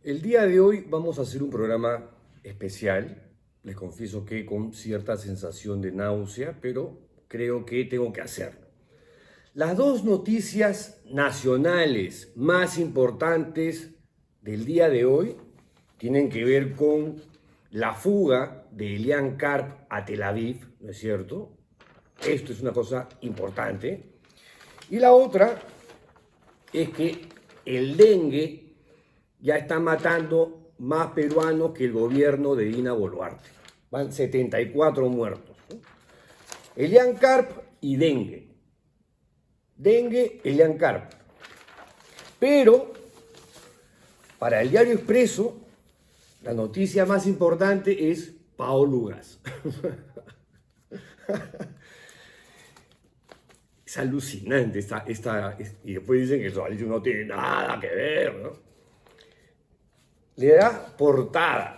El día de hoy vamos a hacer un programa especial. Les confieso que con cierta sensación de náusea, pero creo que tengo que hacerlo. Las dos noticias nacionales más importantes del día de hoy tienen que ver con la fuga de Elian Karp a Tel Aviv, ¿no es cierto? Esto es una cosa importante. Y la otra es que el dengue ya está matando más peruanos que el gobierno de Dina Boluarte. Van 74 muertos, ¿no? Elian Karp y dengue. Dengue, Elian Karp. Pero, para el diario Expreso, la noticia más importante es Paolo Ugaz. Es alucinante y después dicen que eso no tiene nada que ver, ¿no? Le da portada.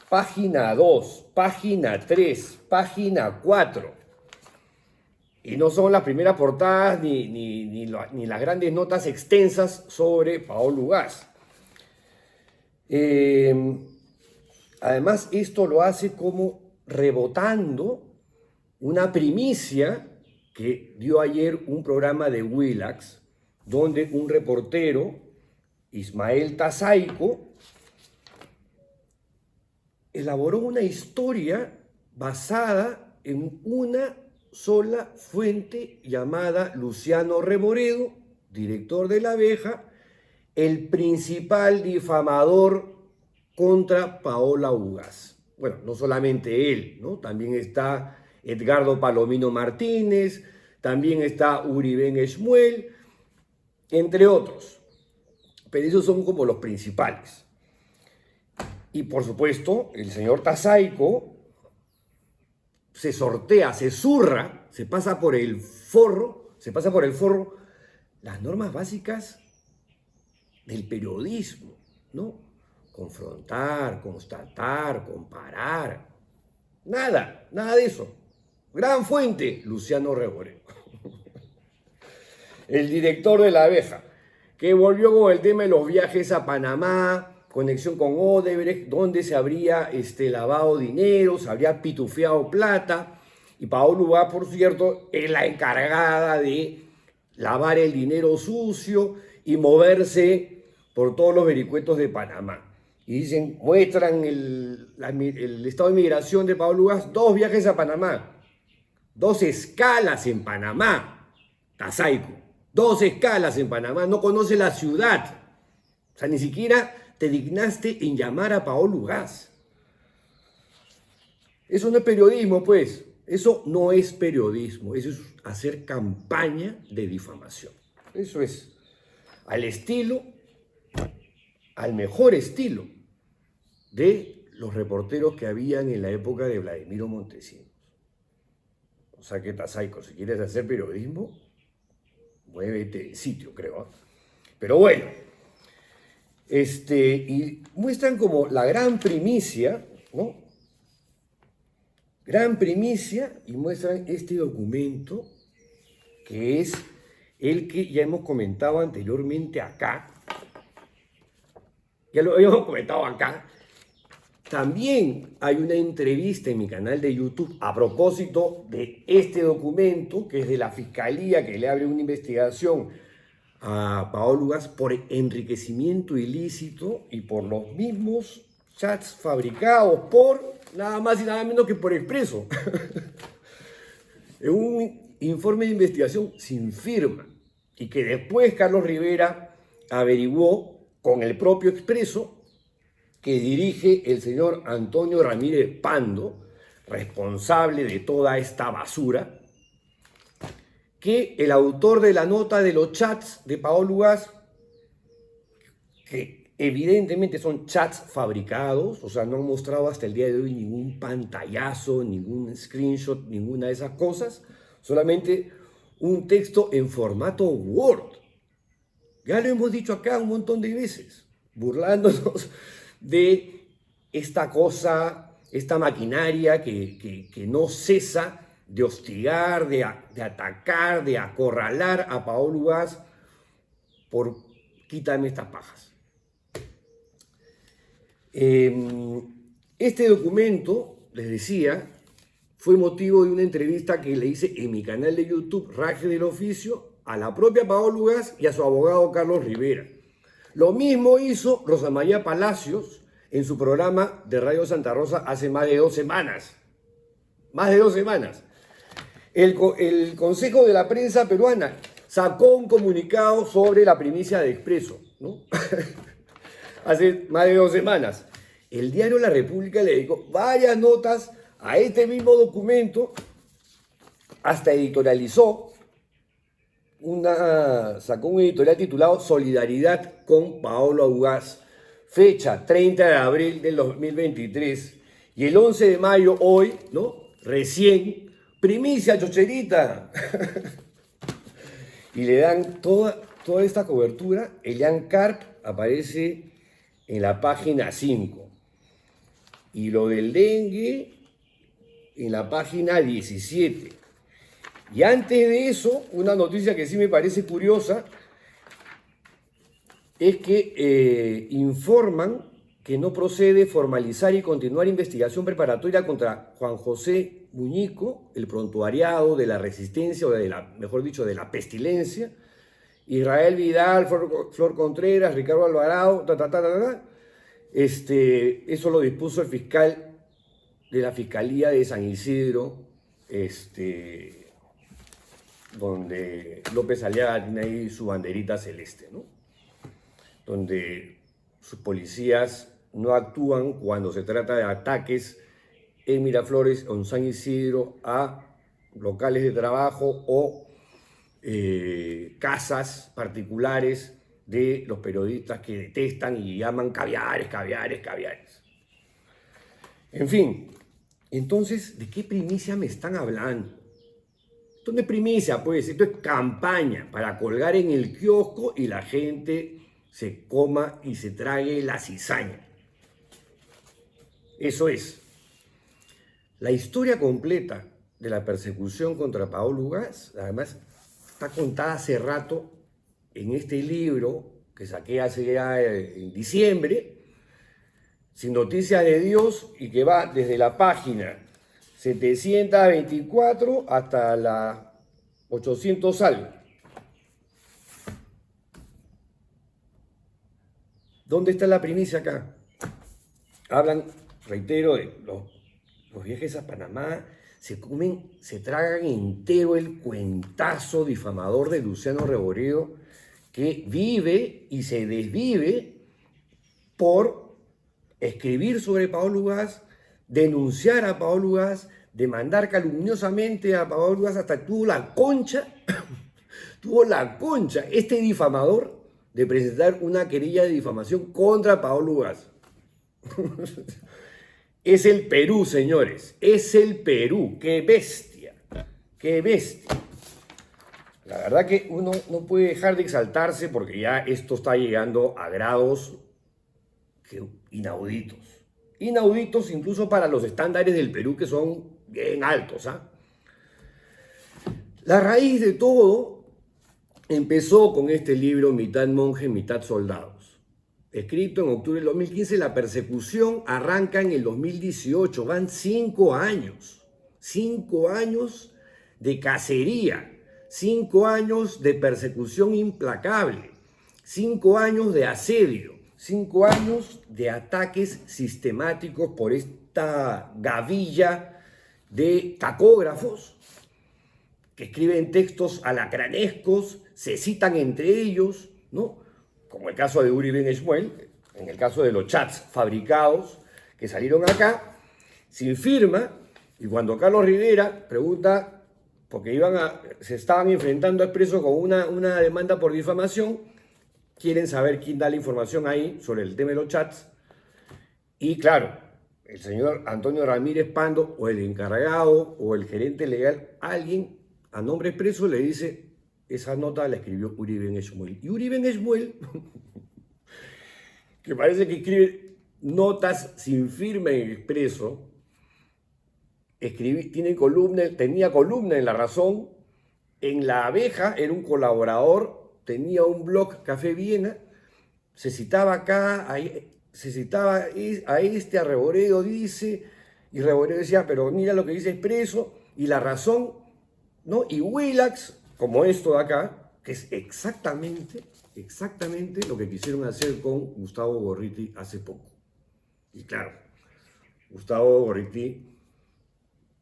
Página 2, página 3, página 4. Y no son las primeras portadas ni las grandes notas extensas sobre Paolo Ugaz. Además, esto lo hace como rebotando una primicia que dio ayer un programa de Willax, donde un reportero, Ismael Tazaico, elaboró una historia basada en una sola fuente llamada Luciano Reboredo, director de La Abeja, el principal difamador contra Paola Ugaz. Bueno, no solamente él, ¿no? También está Edgardo Palomino Martínez, también está Uriben Esmuel, entre otros. Pero esos son como los principales. Y por supuesto, el señor Tazaico se sortea, se zurra, se pasa por el forro las normas básicas del periodismo, ¿no? Confrontar, constatar, comparar. Nada de eso. Gran fuente, Luciano Reboredo. El director de La Abeja, que volvió con el tema de los viajes a Panamá, conexión con Odebrecht, donde se habría lavado dinero, se habría pitufeado plata, y Paola Ugaz, por cierto, es la encargada de lavar el dinero sucio y moverse por todos los vericuetos de Panamá. Y dicen, muestran el estado de migración de Paola Ugaz, 2 viajes a Panamá, 2 escalas en Panamá, Tazaico, 2 escalas en Panamá, no conoce la ciudad. O sea, ni siquiera te dignaste en llamar a Paola Ugaz. Eso no es periodismo, pues. Eso no es periodismo. Eso es hacer campaña de difamación. Eso es al mejor estilo de los reporteros que habían en la época de Vladimiro Montesinos. O sea que, Tazaico, si quieres hacer periodismo, muévete de sitio, creo. Pero bueno. Y muestran como la gran primicia, ¿no? Gran primicia, y muestran este documento que es el que ya hemos comentado anteriormente acá. Ya lo habíamos comentado acá. También hay una entrevista en mi canal de YouTube a propósito de este documento, que es de la Fiscalía, que le abre una investigación a Paola Ugaz por enriquecimiento ilícito y por los mismos chats fabricados por nada más y nada menos que por Expreso. En un informe de investigación sin firma y que después Carlos Rivera averiguó con el propio Expreso, que dirige el señor Antonio Ramírez Pando, responsable de toda esta basura, que el autor de la nota de los chats de Paola Ugaz, que evidentemente son chats fabricados, o sea, no han mostrado hasta el día de hoy ningún pantallazo, ningún screenshot, ninguna de esas cosas, solamente un texto en formato Word. Ya lo hemos dicho acá un montón de veces, burlándonos de esta cosa, esta maquinaria que no cesa de hostigar, de atacar, de acorralar a Paola Ugaz por quítame estas pajas. Este documento, les decía, fue motivo de una entrevista que le hice en mi canal de YouTube, Raje del Oficio, a la propia Paola Ugaz y a su abogado Carlos Rivera. Lo mismo hizo Rosa María Palacios en su programa de Radio Santa Rosa hace más de 2 semanas. Más de 2 semanas. El Consejo de la Prensa Peruana sacó un comunicado sobre la primicia de Expreso, ¿no? Hace más de 2 semanas. El diario La República le dedicó varias notas a este mismo documento, hasta editorializó, sacó un editorial titulado Solidaridad con Paola Ugaz, fecha 30 de abril del 2023, y el 11 de mayo, hoy, ¿no? Recién, primicia chocherita. Y le dan toda esta cobertura. Elian Karp aparece en la página 5. Y lo del dengue en la página 17. Y antes de eso, una noticia que sí me parece curiosa es que informan que no procede formalizar y continuar investigación preparatoria contra Juan José Muñico, el prontuariado de la resistencia, o mejor dicho, de la pestilencia, Israel Vidal, Flor Contreras, Ricardo Alvarado, eso lo dispuso el fiscal de la Fiscalía de San Isidro, donde López Aliaga tiene ahí su banderita celeste, ¿no? Donde sus policías no actúan cuando se trata de ataques en Miraflores o en San Isidro a locales de trabajo o casas particulares de los periodistas que detestan y llaman caviares. En fin, entonces, ¿de qué primicia me están hablando? Esto no es primicia, pues, esto es campaña para colgar en el kiosco y la gente se coma y se trague la cizaña. Eso es. La historia completa de la persecución contra Paola Ugaz, además, está contada hace rato en este libro que saqué hace ya en diciembre, Sin Noticias de Dios, y que va desde la página 724 hasta la 800 algo. ¿Dónde está la primicia acá? Hablan, reitero, de los viajes a Panamá, se tragan entero el cuentazo difamador de Luciano Rebolledo, que vive y se desvive por escribir sobre Paola Ugaz, denunciar a Paola Ugaz, demandar calumniosamente a Paola Ugaz, hasta tuvo la concha, este difamador, de presentar una querella de difamación contra Paola Ugaz. Es el Perú, señores, es el Perú. ¡Qué bestia! ¡Qué bestia! La verdad que uno no puede dejar de exaltarse porque ya esto está llegando a grados inauditos. Inauditos incluso para los estándares del Perú, que son bien altos, ¿ah? La raíz de todo empezó con este libro, Mitad monje, mitad soldados. Escrito en octubre del 2015, la persecución arranca en el 2018. Van 5 años. 5 años de cacería. 5 años de persecución implacable. 5 años de asedio. 5 años de ataques sistemáticos por esta gavilla de tacógrafos que escriben textos alacranescos, se citan entre ellos, ¿no? Como el caso de Uri Ben Shmuel, en el caso de los chats fabricados que salieron acá, sin firma, y cuando Carlos Rivera pregunta, porque se estaban enfrentando a Expreso con una demanda por difamación, quieren saber quién da la información ahí sobre el tema de los chats, y claro, el señor Antonio Ramírez Pando, o el encargado, o el gerente legal, alguien a nombre Expreso le dice: esa nota la escribió Uri Ben Shmuel. Y Uri Ben Shmuel, que parece que escribe notas sin firma en Expreso, tenía columna en La Razón, en La Abeja, era un colaborador, tenía un blog, Café Viena, se citaba acá, ahí, se citaba a Reboredo dice, y Reboredo decía, pero mira lo que dice Expreso, y La Razón, ¿no? Y Willax, como esto de acá, que es exactamente lo que quisieron hacer con Gustavo Gorriti hace poco. Y claro, Gustavo Gorriti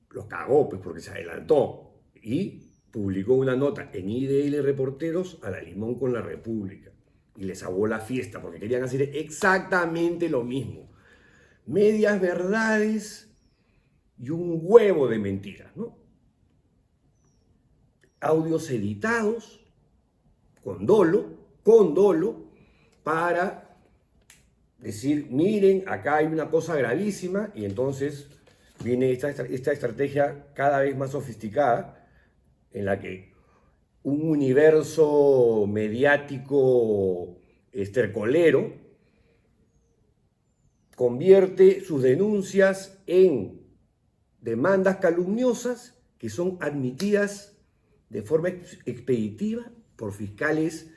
los cagó, pues porque se adelantó y publicó una nota en IDL Reporteros a la limón con la República y les aguó la fiesta porque querían hacer exactamente lo mismo. Medias verdades y un huevo de mentiras, ¿no? Audios editados con dolo, para decir, miren, acá hay una cosa gravísima, y entonces viene esta estrategia cada vez más sofisticada en la que un universo mediático estercolero convierte sus denuncias en demandas calumniosas que son admitidas de forma expeditiva por fiscales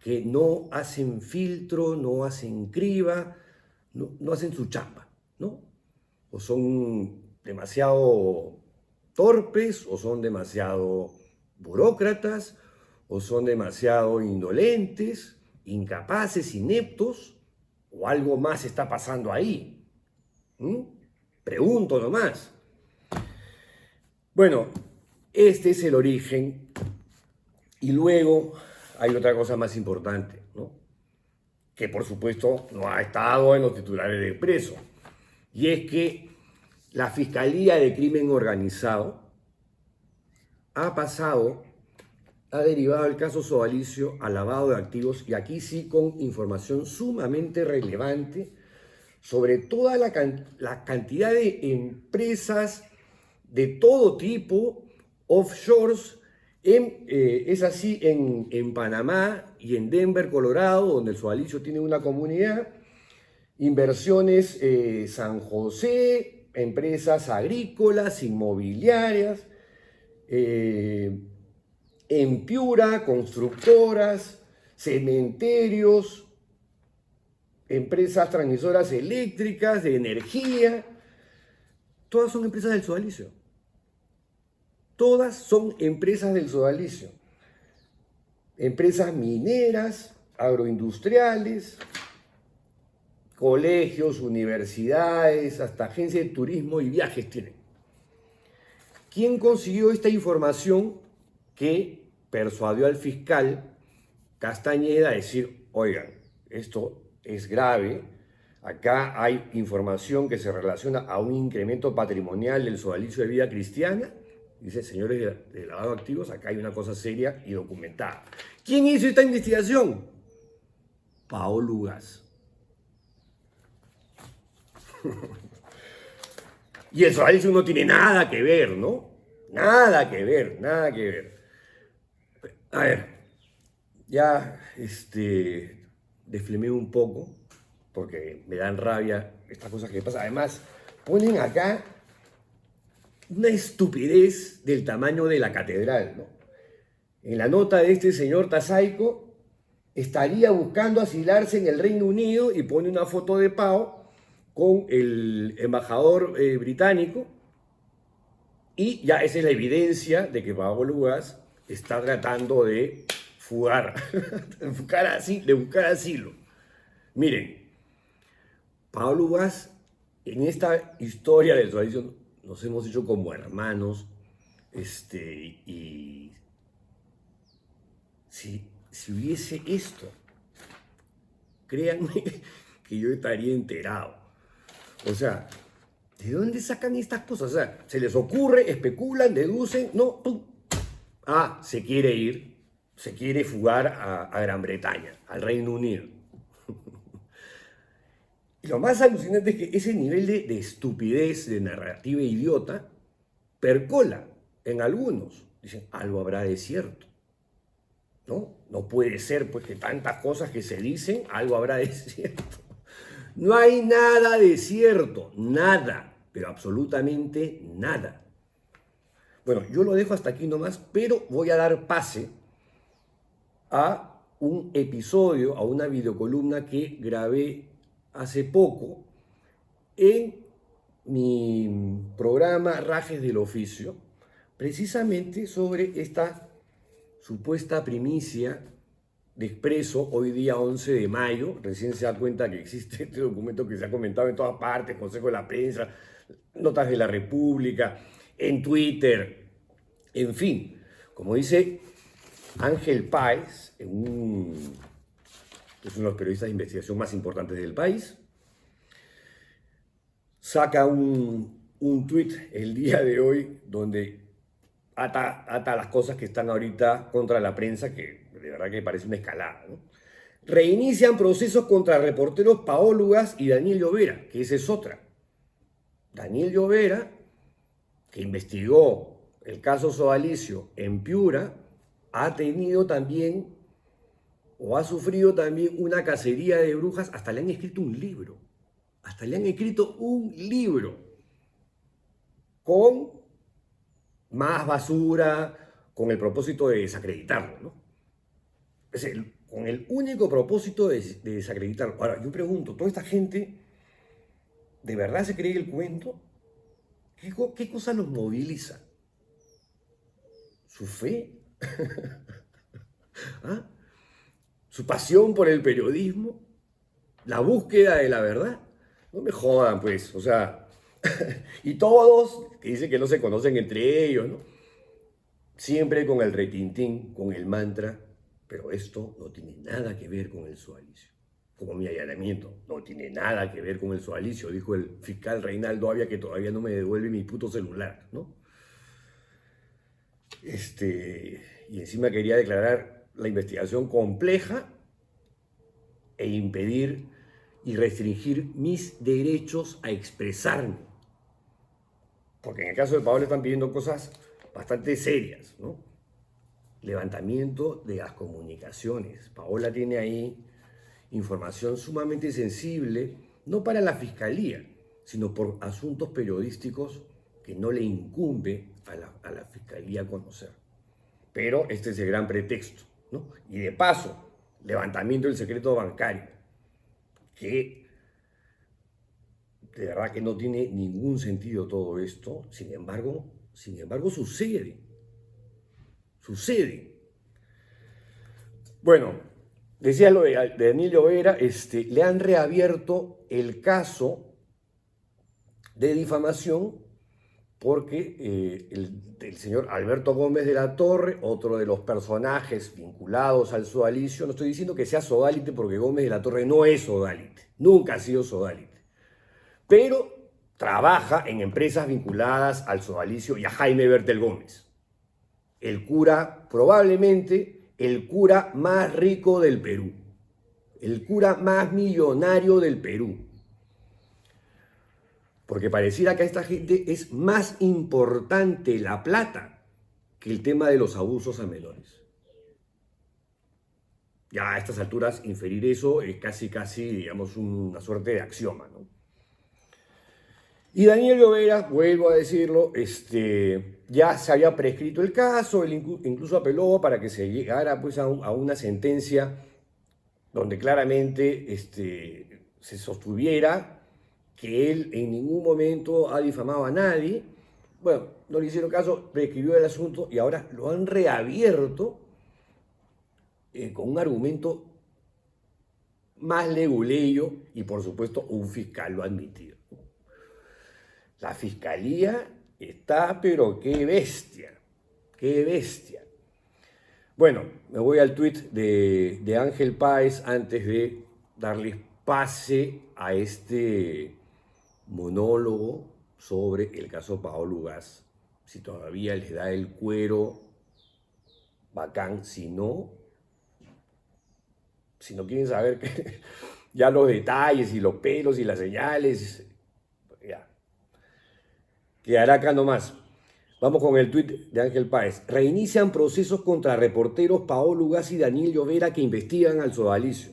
que no hacen filtro, no hacen criba, no hacen su chamba, ¿no? O son demasiado torpes, o son demasiado burócratas, o son demasiado indolentes, incapaces, ineptos, o algo más está pasando ahí. Pregunto nomás. Bueno, este es el origen, y luego hay otra cosa más importante, ¿no? Que por supuesto no ha estado en los titulares de Expreso, y es que la Fiscalía de Crimen Organizado ha derivado el caso Sodalicio a lavado de activos, y aquí sí con información sumamente relevante sobre toda la cantidad de empresas de todo tipo, offshores, es así en Panamá y en Denver, Colorado, donde el Sodalicio tiene una comunidad, Inversiones San José, empresas agrícolas, inmobiliarias, en Piura, constructoras, cementerios, empresas transmisoras eléctricas, de energía, todas son empresas del Sodalicio. Todas son empresas del Sodalicio. Empresas mineras, agroindustriales, colegios, universidades, hasta agencias de turismo y viajes tienen. ¿Quién consiguió esta información que persuadió al fiscal Castañeda a decir, oigan, esto es grave, acá hay información que se relaciona a un incremento patrimonial del Sodalicio de Vida Cristiana? Dice, señores de lavado de activos, acá hay una cosa seria y documentada. ¿Quién hizo esta investigación? Paolo Ugaz. Y el Sodalicio no tiene nada que ver, ¿no? Nada que ver. A ver, ya desflemé un poco porque me dan rabia estas cosas que pasan. Además, ponen acá una estupidez del tamaño de la catedral, ¿no? En la nota de este señor Tasaico, estaría buscando asilarse en el Reino Unido, y pone una foto de Pau con el embajador británico, y ya esa es la evidencia de que Paolo Ugaz está tratando de fugar, de buscar asilo. Miren, Paolo Ugaz, en esta historia del Sodalicio, nos hemos hecho como hermanos, y si hubiese esto, créanme que yo estaría enterado. O sea, ¿de dónde sacan estas cosas? O sea, se les ocurre, especulan, deducen, no, ¡pum! Ah, se quiere fugar a Gran Bretaña, al Reino Unido. Y lo más alucinante es que ese nivel de estupidez, de narrativa idiota, percola en algunos. Dicen, algo habrá de cierto, ¿no? No puede ser, pues, que tantas cosas que se dicen, algo habrá de cierto. No hay nada de cierto, nada, pero absolutamente nada. Bueno, yo lo dejo hasta aquí nomás, pero voy a dar pase a un episodio, a una videocolumna que grabé hace poco en mi programa Rajes del Oficio, precisamente sobre esta supuesta primicia de Expreso, hoy día 11 de mayo, recién se da cuenta que existe este documento que se ha comentado en todas partes, Consejo de la Prensa, Notas de la República, en Twitter, en fin, como dice Ángel Páez, es uno de los periodistas de investigación más importantes del país, saca un tuit el día de hoy donde ata las cosas que están ahorita contra la prensa, que de verdad que parece una escalada, ¿no? Reinician procesos contra reporteros Paolo Ugaz y Daniel Llovera, que esa es otra. Daniel Llovera, que investigó el caso Sodalicio en Piura, ha tenido también, o ha sufrido también una cacería de brujas, hasta le han escrito un libro. Hasta le han escrito un libro con más basura, con el propósito de desacreditarlo, ¿no? Es decir, con el único propósito de desacreditarlo. Ahora, yo pregunto, ¿toda esta gente de verdad se cree el cuento? ¿Qué cosa los moviliza? ¿Su fe? ¿Ah? ¿Su pasión por el periodismo? ¿La búsqueda de la verdad? No me jodan, pues, o sea, y todos que dicen que no se conocen entre ellos, ¿no? Siempre con el retintín, con el mantra, pero esto no tiene nada que ver con el sodalicio. Como mi allanamiento, no tiene nada que ver con el sodalicio, dijo el fiscal Reinaldo Avia, que todavía no me devuelve mi puto celular, ¿no? Y encima quería declarar la investigación compleja e impedir y restringir mis derechos a expresarme. Porque en el caso de Paola están pidiendo cosas bastante serias, ¿no? Levantamiento de las comunicaciones. Paola tiene ahí información sumamente sensible, no para la fiscalía, sino por asuntos periodísticos que no le incumbe a la fiscalía conocer. Pero este es el gran pretexto, ¿no? Y de paso, levantamiento del secreto bancario, que de verdad que no tiene ningún sentido todo esto. Sin embargo sucede. Sucede. Bueno, decía lo de Daniel Llovera, le han reabierto el caso de difamación porque el señor Alberto Gómez de la Torre, otro de los personajes vinculados al sodalicio, no estoy diciendo que sea sodalite porque Gómez de la Torre no es sodalite, nunca ha sido sodalite, pero trabaja en empresas vinculadas al sodalicio y a Jaime Bertel Gómez, el cura, probablemente el cura más rico del Perú, el cura más millonario del Perú. Porque pareciera que a esta gente es más importante la plata que el tema de los abusos a menores. Ya a estas alturas inferir eso es casi, digamos, una suerte de axioma, ¿no? Y Daniel Llovera, vuelvo a decirlo, ya se había prescrito el caso, él incluso apeló para que se llegara pues, a una sentencia donde claramente se sostuviera que él en ningún momento ha difamado a nadie. Bueno, no le hicieron caso, prescribió el asunto y ahora lo han reabierto con un argumento más leguleyo y por supuesto un fiscal lo ha admitido. La fiscalía está, pero qué bestia, qué bestia. Bueno, me voy al tuit de Ángel Páez antes de darles pase a este monólogo sobre el caso Paolo Ugaz. Si todavía les da el cuero, bacán. Si no quieren saber ya los detalles y los pelos y las señales, ya. Quedará acá nomás. Vamos con el tuit de Ángel Páez. Reinician procesos contra reporteros Paolo Ugaz y Daniel Llovera que investigan al sodalicio.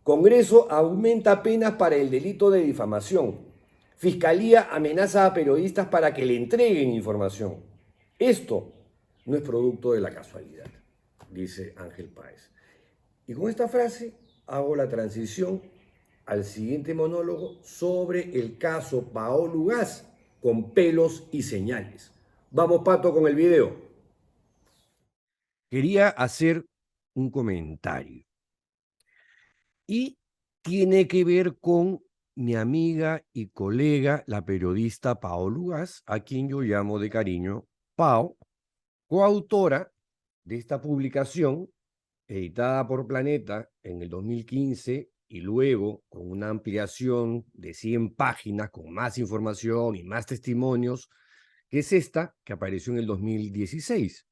Congreso aumenta penas para el delito de difamación. Fiscalía amenaza a periodistas para que le entreguen información. Esto no es producto de la casualidad, dice Ángel Páez. Y con esta frase hago la transición al siguiente monólogo sobre el caso Paolo Gas con pelos y señales. Vamos, Pato, con el video. Quería hacer un comentario y tiene que ver con mi amiga y colega, la periodista Paolo Gas, a quien yo llamo de cariño Pao, coautora de esta publicación editada por Planeta en el 2015 y luego con una ampliación de 100 páginas con más información y más testimonios, que es esta que apareció en el 2016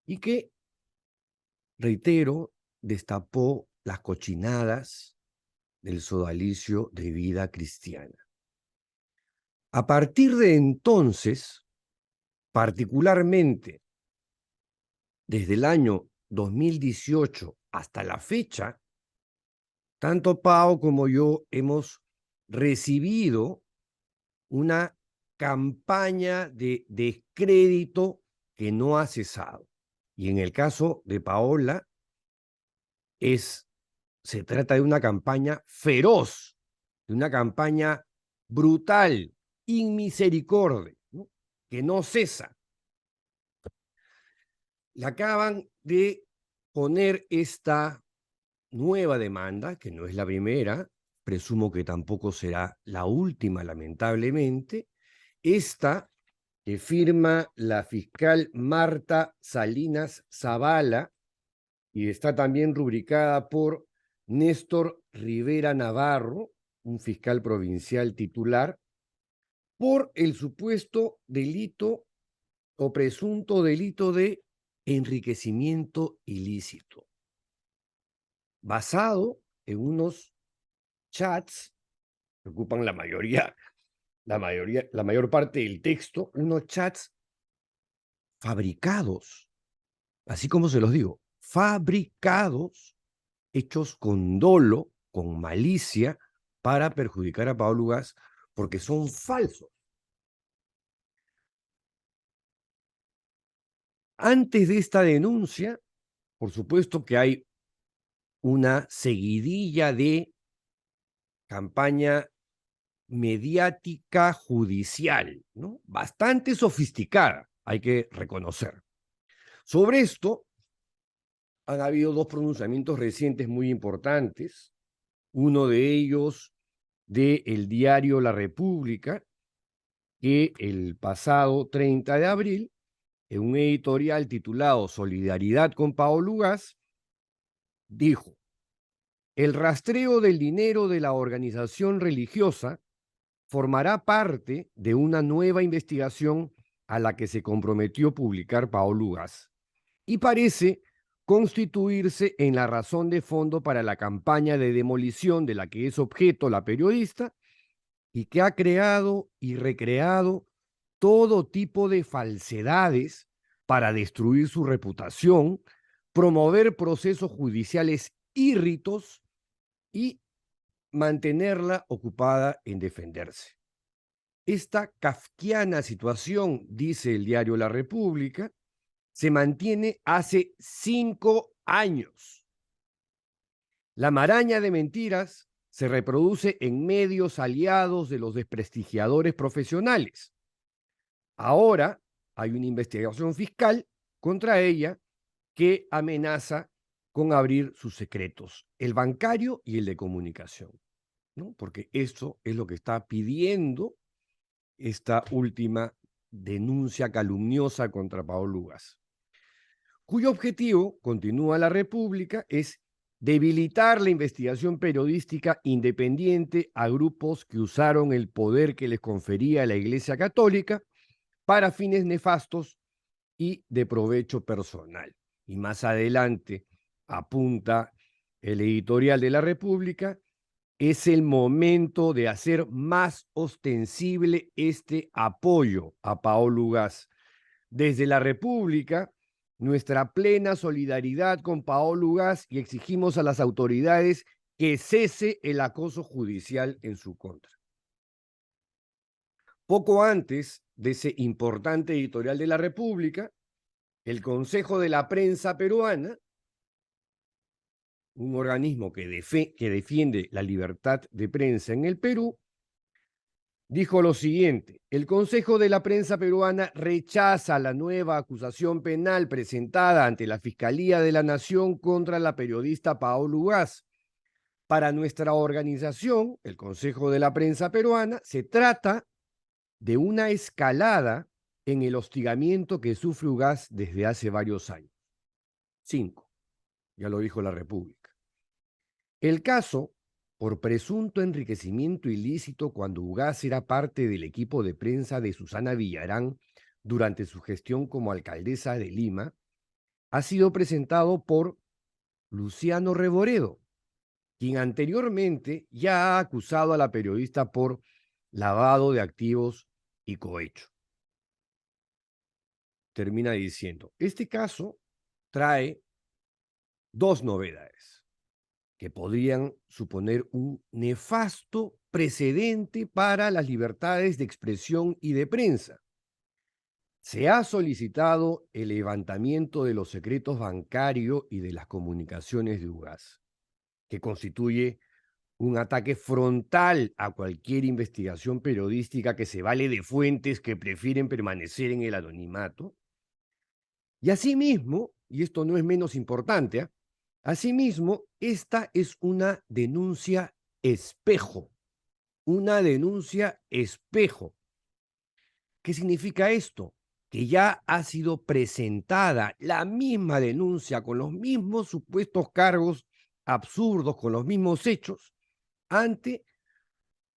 y que, reitero, destapó las cochinadas del sodalicio de vida cristiana. A partir de entonces, particularmente desde el año 2018 hasta la fecha, tanto Pau como yo hemos recibido una campaña de descrédito que no ha cesado. Y en el caso de Paola, se trata de una campaña feroz, de una campaña brutal, inmisericordia, ¿no? Que no cesa. Le acaban de poner esta nueva demanda, que no es la primera, presumo que tampoco será la última, lamentablemente, esta que firma la fiscal Marta Salinas Zavala y está también rubricada por Néstor Rivera Navarro, un fiscal provincial titular, por el supuesto delito o presunto delito de enriquecimiento ilícito, basado en unos chats que ocupan la mayor parte del texto, unos chats fabricados, así como se los digo, fabricados, hechos con dolo, con malicia, para perjudicar a Pablo Gas, porque son falsos. Antes de esta denuncia, por supuesto que hay una seguidilla de campaña mediática judicial, ¿no? Bastante sofisticada, hay que reconocer. Sobre esto, han habido dos pronunciamientos recientes muy importantes, uno de ellos del diario La República, que el pasado 30 de abril, en un editorial titulado Solidaridad con Paolo Gas, dijo: el rastreo del dinero de la organización religiosa formará parte de una nueva investigación a la que se comprometió publicar Paolo Gas y parece constituirse en la razón de fondo para la campaña de demolición de la que es objeto la periodista y que ha creado y recreado todo tipo de falsedades para destruir su reputación, promover procesos judiciales írritos y mantenerla ocupada en defenderse. Esta kafkiana situación, dice el diario La República, se mantiene hace 5 años. La maraña de mentiras se reproduce en medios aliados de los desprestigiadores profesionales. Ahora hay una investigación fiscal contra ella que amenaza con abrir sus secretos, el bancario y el de comunicación, ¿no? Porque eso es lo que está pidiendo esta última denuncia calumniosa contra Paolo Gas, cuyo objetivo, continúa La República, es debilitar la investigación periodística independiente a grupos que usaron el poder que les confería la Iglesia Católica para fines nefastos y de provecho personal. Y más adelante apunta el editorial de La República: es el momento de hacer más ostensible este apoyo a Paolo Gas. Desde La República, nuestra plena solidaridad con Paolo Gas y exigimos a las autoridades que cese el acoso judicial en su contra. Poco antes de ese importante editorial de La República, el Consejo de la Prensa Peruana un organismo que defiende la libertad de prensa en el Perú, dijo lo siguiente: el Consejo de la Prensa Peruana rechaza la nueva acusación penal presentada ante la Fiscalía de la Nación contra la periodista Paola Ugaz. Para nuestra organización, el Consejo de la Prensa Peruana, se trata de una escalada en el hostigamiento que sufre Ugaz desde hace varios años. 5. Ya lo dijo la República. El caso, por presunto enriquecimiento ilícito cuando Ugaz era parte del equipo de prensa de Susana Villarán durante su gestión como alcaldesa de Lima, ha sido presentado por Luciano Reboredo, quien anteriormente ya ha acusado a la periodista por lavado de activos y cohecho. Termina diciendo: este caso trae dos novedades que podrían suponer un nefasto precedente para las libertades de expresión y de prensa. Se ha solicitado el levantamiento de los secretos bancarios y de las comunicaciones de Ugaz, que constituye un ataque frontal a cualquier investigación periodística que se vale de fuentes que prefieren permanecer en el anonimato. Y asimismo, y esto no es menos importante, asimismo, esta es una denuncia espejo. Una denuncia espejo. ¿Qué significa esto? Que ya ha sido presentada la misma denuncia con los mismos supuestos cargos absurdos, con los mismos hechos, ante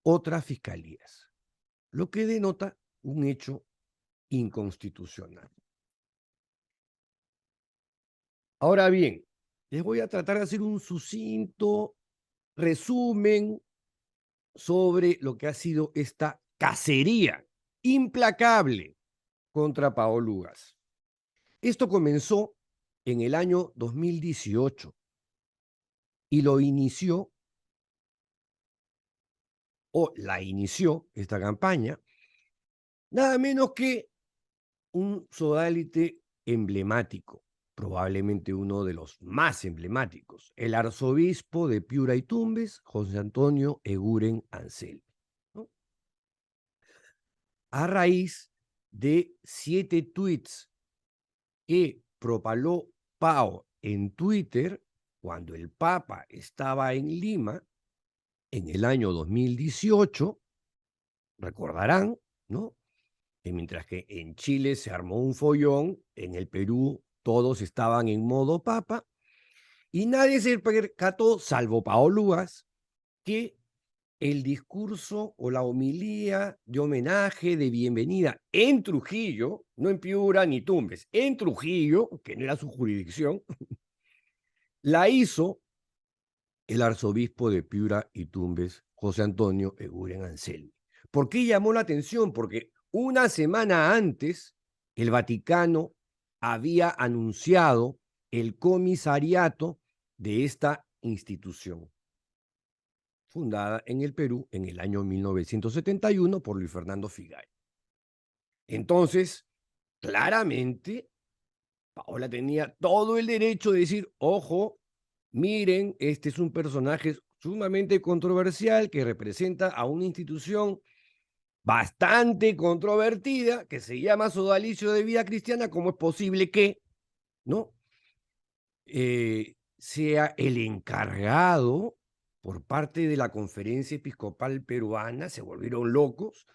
otras fiscalías, lo que denota un hecho inconstitucional. Ahora bien, les voy a tratar de hacer un sucinto resumen sobre lo que ha sido esta cacería implacable contra Paola Ugaz. Esto comenzó en el año 2018 y lo inició, o la inició esta campaña, nada menos que un sodalite emblemático, probablemente uno de los más emblemáticos, el arzobispo de Piura y Tumbes, José Antonio Eguren Anselmi, ¿no? A raíz de 7 tweets que propaló Pao en Twitter cuando el Papa estaba en Lima en el año 2018, recordarán, ¿no?, que mientras que en Chile se armó un follón, en el Perú todos estaban en modo papa y nadie se percató, salvo Paola Ugaz, que el discurso o la homilía de homenaje, de bienvenida en Trujillo, no en Piura ni Tumbes, en Trujillo, que no era su jurisdicción, la hizo el arzobispo de Piura y Tumbes, José Antonio Eguren Anselmi. ¿Por qué llamó la atención? Porque una semana antes el Vaticano había anunciado el comisariato de esta institución, fundada en el Perú en el año 1971 por Luis Fernando Figay. Entonces, claramente, Paola tenía todo el derecho de decir: ojo, miren, este es un personaje sumamente controversial que representa a una institución bastante controvertida que se llama Sodalicio de Vida Cristiana. ¿Cómo es posible que, no, sea el encargado por parte de la Conferencia Episcopal Peruana? Se volvieron locos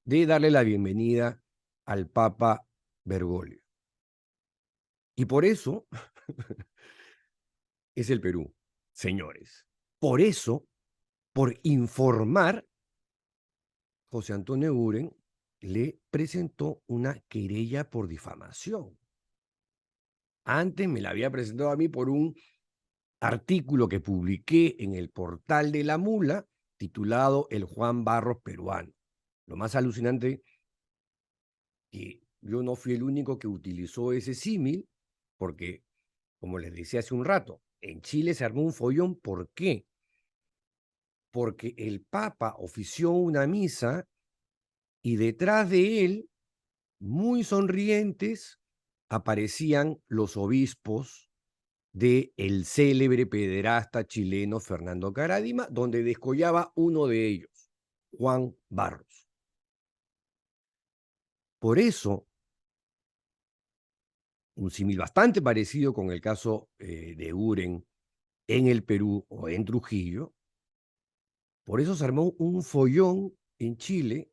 de darle la bienvenida al Papa Bergoglio. Y por eso es el Perú, señores. Por eso, por informar, José Antonio Eguren le presentó una querella por difamación. Antes me la había presentado a mí por un artículo que publiqué en el portal de La Mula, titulado El Juan Barros peruano. Lo más alucinante, que yo no fui el único que utilizó ese símil, porque, como les decía hace un rato, en Chile se armó un follón. ¿Por qué? Porque el Papa ofició una misa y detrás de él, muy sonrientes, aparecían los obispos del célebre pederasta chileno Fernando Caradima, donde descollaba uno de ellos, Juan Barros. Por eso, un símil bastante parecido con el caso de Uren en el Perú o en Trujillo, por eso se armó un follón en Chile,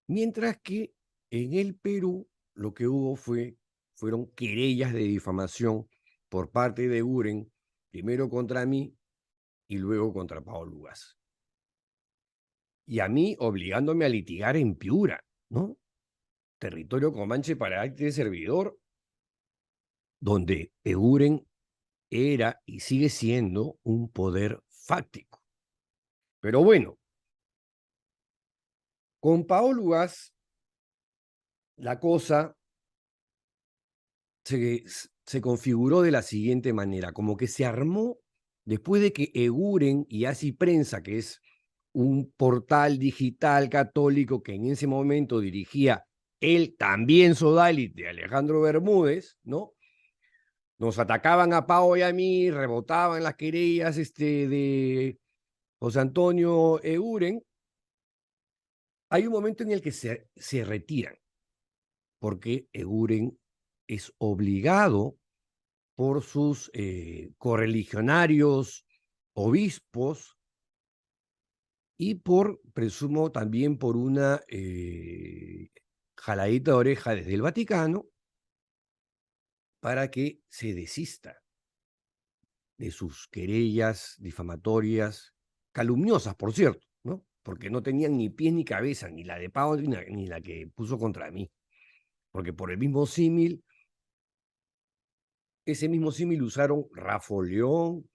mientras que en el Perú lo que hubo fueron querellas de difamación por parte de Uren, primero contra mí y luego contra Paolo Lugas. Y a mí obligándome a litigar en Piura, ¿no? Territorio comanche para este servidor, donde Uren era y sigue siendo un poder fáctico. Pero bueno, con Paolo Lugas la cosa se configuró de la siguiente manera, como que se armó después de que Eguren y Así Prensa, que es un portal digital católico que en ese momento dirigía él también sodalite, Alejandro Bermúdez, ¿no? Nos atacaban a Pao y a mí, rebotaban las querellas de José Antonio Eguren. Hay un momento en el que se retiran, porque Eguren es obligado por sus correligionarios, obispos, y presumo, también por una jaladita de oreja desde el Vaticano para que se desista de sus querellas difamatorias, calumniosas, por cierto, ¿no? Porque no tenían ni pies ni cabeza, ni la de Pau ni la que puso contra mí. Porque por el mismo símil, ese mismo símil usaron Rafa León,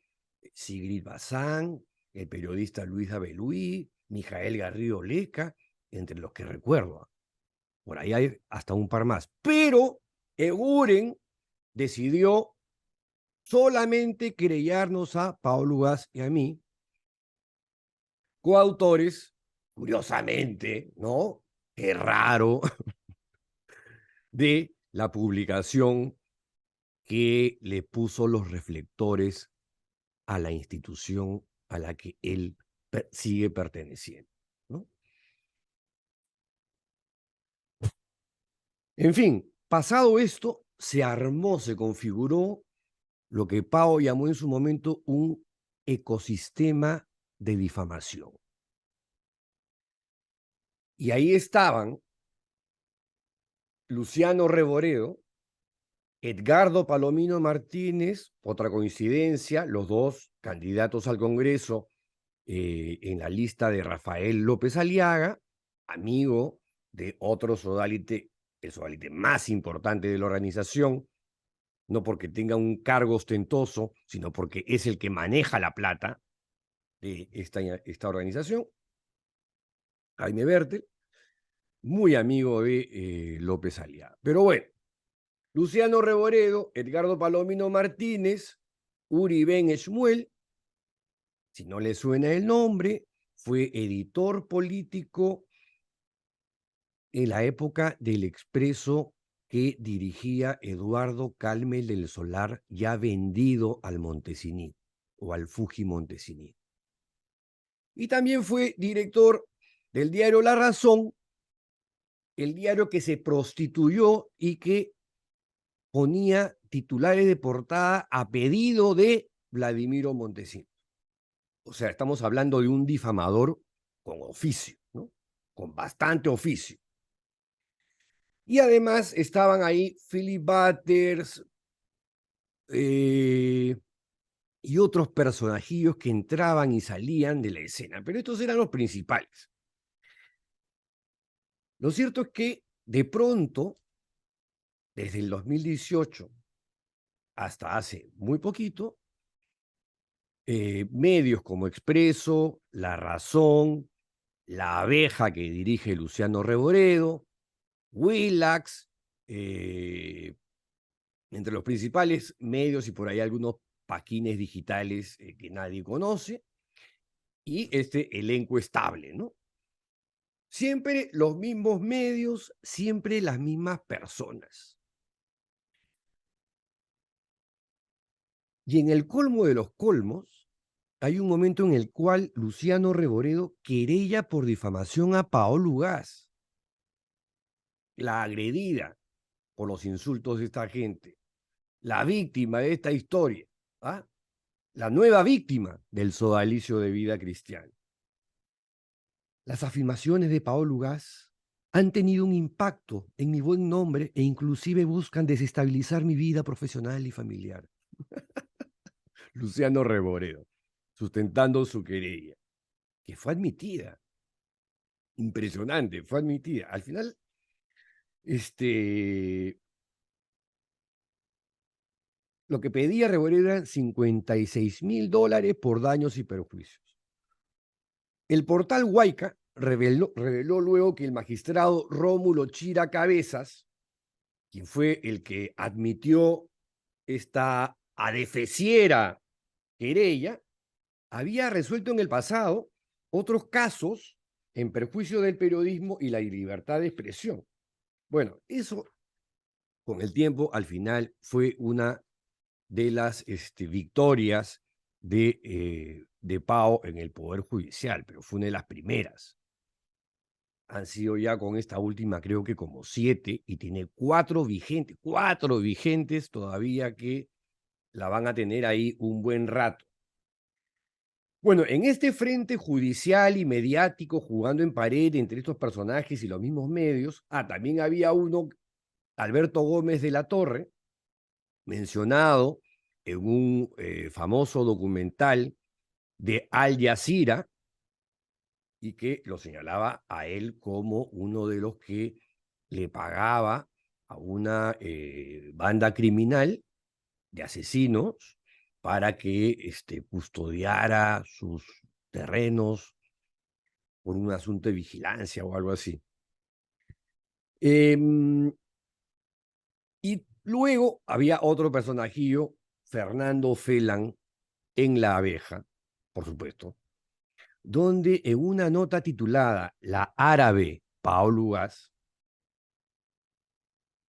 Sigrid Bazán, el periodista Luis Abeluí, Mijael Garrido Leca, entre los que recuerdo. Por ahí hay hasta un par más. Pero Eguren decidió solamente querellarnos a Paolo Gas y a mí, coautores, curiosamente, ¿no? Qué raro, de la publicación que le puso los reflectores a la institución a la que él sigue perteneciendo, ¿no? En fin, pasado esto, se armó, se configuró lo que Pao llamó en su momento un ecosistema de difamación. Y ahí estaban Luciano Reboredo, Edgardo Palomino Martínez, otra coincidencia, los dos candidatos al Congreso en la lista de Rafael López Aliaga, amigo de otro sodalite, el sodalite más importante de la organización, no porque tenga un cargo ostentoso, sino porque es el que maneja la plata de esta organización, Jaime Bertel, muy amigo de López Aliaga. Pero bueno, Luciano Reboredo, Edgardo Palomino Martínez, Uri Ben Shmuel, si no le suena el nombre, fue editor político en la época del Expreso que dirigía Eduardo Calmel del Solar, ya vendido al Montesiní o al Fuji Montesiní. Y también fue director del diario La Razón, el diario que se prostituyó y que ponía titulares de portada a pedido de Vladimiro Montesinos. O sea, estamos hablando de un difamador con oficio, ¿no? Con bastante oficio. Y además estaban ahí Philip Butters y otros personajillos que entraban y salían de la escena, pero estos eran los principales. Lo cierto es que de pronto, desde el 2018 hasta hace muy poquito, medios como Expreso, La Razón, La Abeja, que dirige Luciano Reboredo, Willax, entre los principales medios y por ahí algunos paquines digitales que nadie conoce, y este elenco estable, ¿no? Siempre los mismos medios, siempre las mismas personas. Y en el colmo de los colmos, hay un momento en el cual Luciano Reboredo querella por difamación a Paolo Ugaz, la agredida por los insultos de esta gente, la víctima de esta historia, ¿ah? La nueva víctima del sodalicio de vida cristiana. Las afirmaciones de Paolo Ugaz han tenido un impacto en mi buen nombre e inclusive buscan desestabilizar mi vida profesional y familiar. Luciano Reboredo, sustentando su querella, que fue admitida. Impresionante, fue admitida. Al final, lo que pedía Reboredo eran $56,000 por daños y perjuicios. El portal Huayca reveló luego que el magistrado Rómulo Chira Cabezas, quien fue el que admitió esta adefesiera querella, había resuelto en el pasado otros casos en perjuicio del periodismo y la libertad de expresión. Bueno, eso con el tiempo al final fue una de las victorias de Pao en el Poder Judicial, pero fue una de las primeras. Han sido ya con esta última creo que como 7 y tiene 4 vigentes todavía que la van a tener ahí un buen rato. Bueno, en este frente judicial y mediático jugando en pared entre estos personajes y los mismos medios, también había uno, Alberto Gómez de la Torre, mencionado en un famoso documental de Al Jazeera y que lo señalaba a él como uno de los que le pagaba a una banda criminal de asesinos para que custodiara sus terrenos por un asunto de vigilancia o algo así. Y luego había otro personajillo, Fernando Felan, en La Abeja, por supuesto, donde en una nota titulada La árabe Paolo Ugaz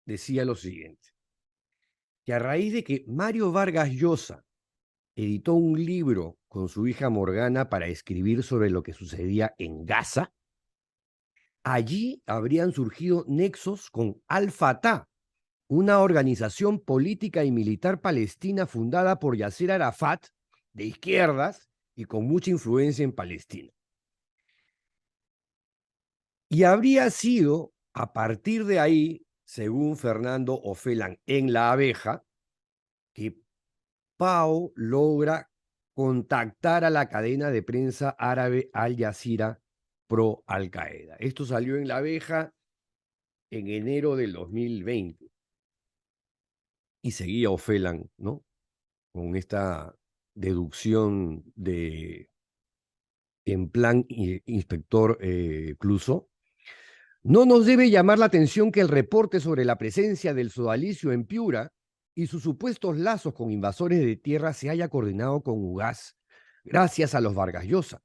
decía lo siguiente, que a raíz de que Mario Vargas Llosa editó un libro con su hija Morgana para escribir sobre lo que sucedía en Gaza, allí habrían surgido nexos con Al-Fatah, una organización política y militar palestina fundada por Yasser Arafat, de izquierdas y con mucha influencia en Palestina. Y habría sido a partir de ahí, según Fernando Ofelan en La Abeja, que Pao logra contactar a la cadena de prensa árabe Al Jazeera pro Al Qaeda. Esto salió en La Abeja en enero del 2020. Y seguía Ofelan, ¿no? Con esta deducción de en plan inspector Clouseau. No nos debe llamar la atención que el reporte sobre la presencia del sodalicio en Piura y sus supuestos lazos con invasores de tierra se haya coordinado con Ugaz, gracias a los Vargas Llosa.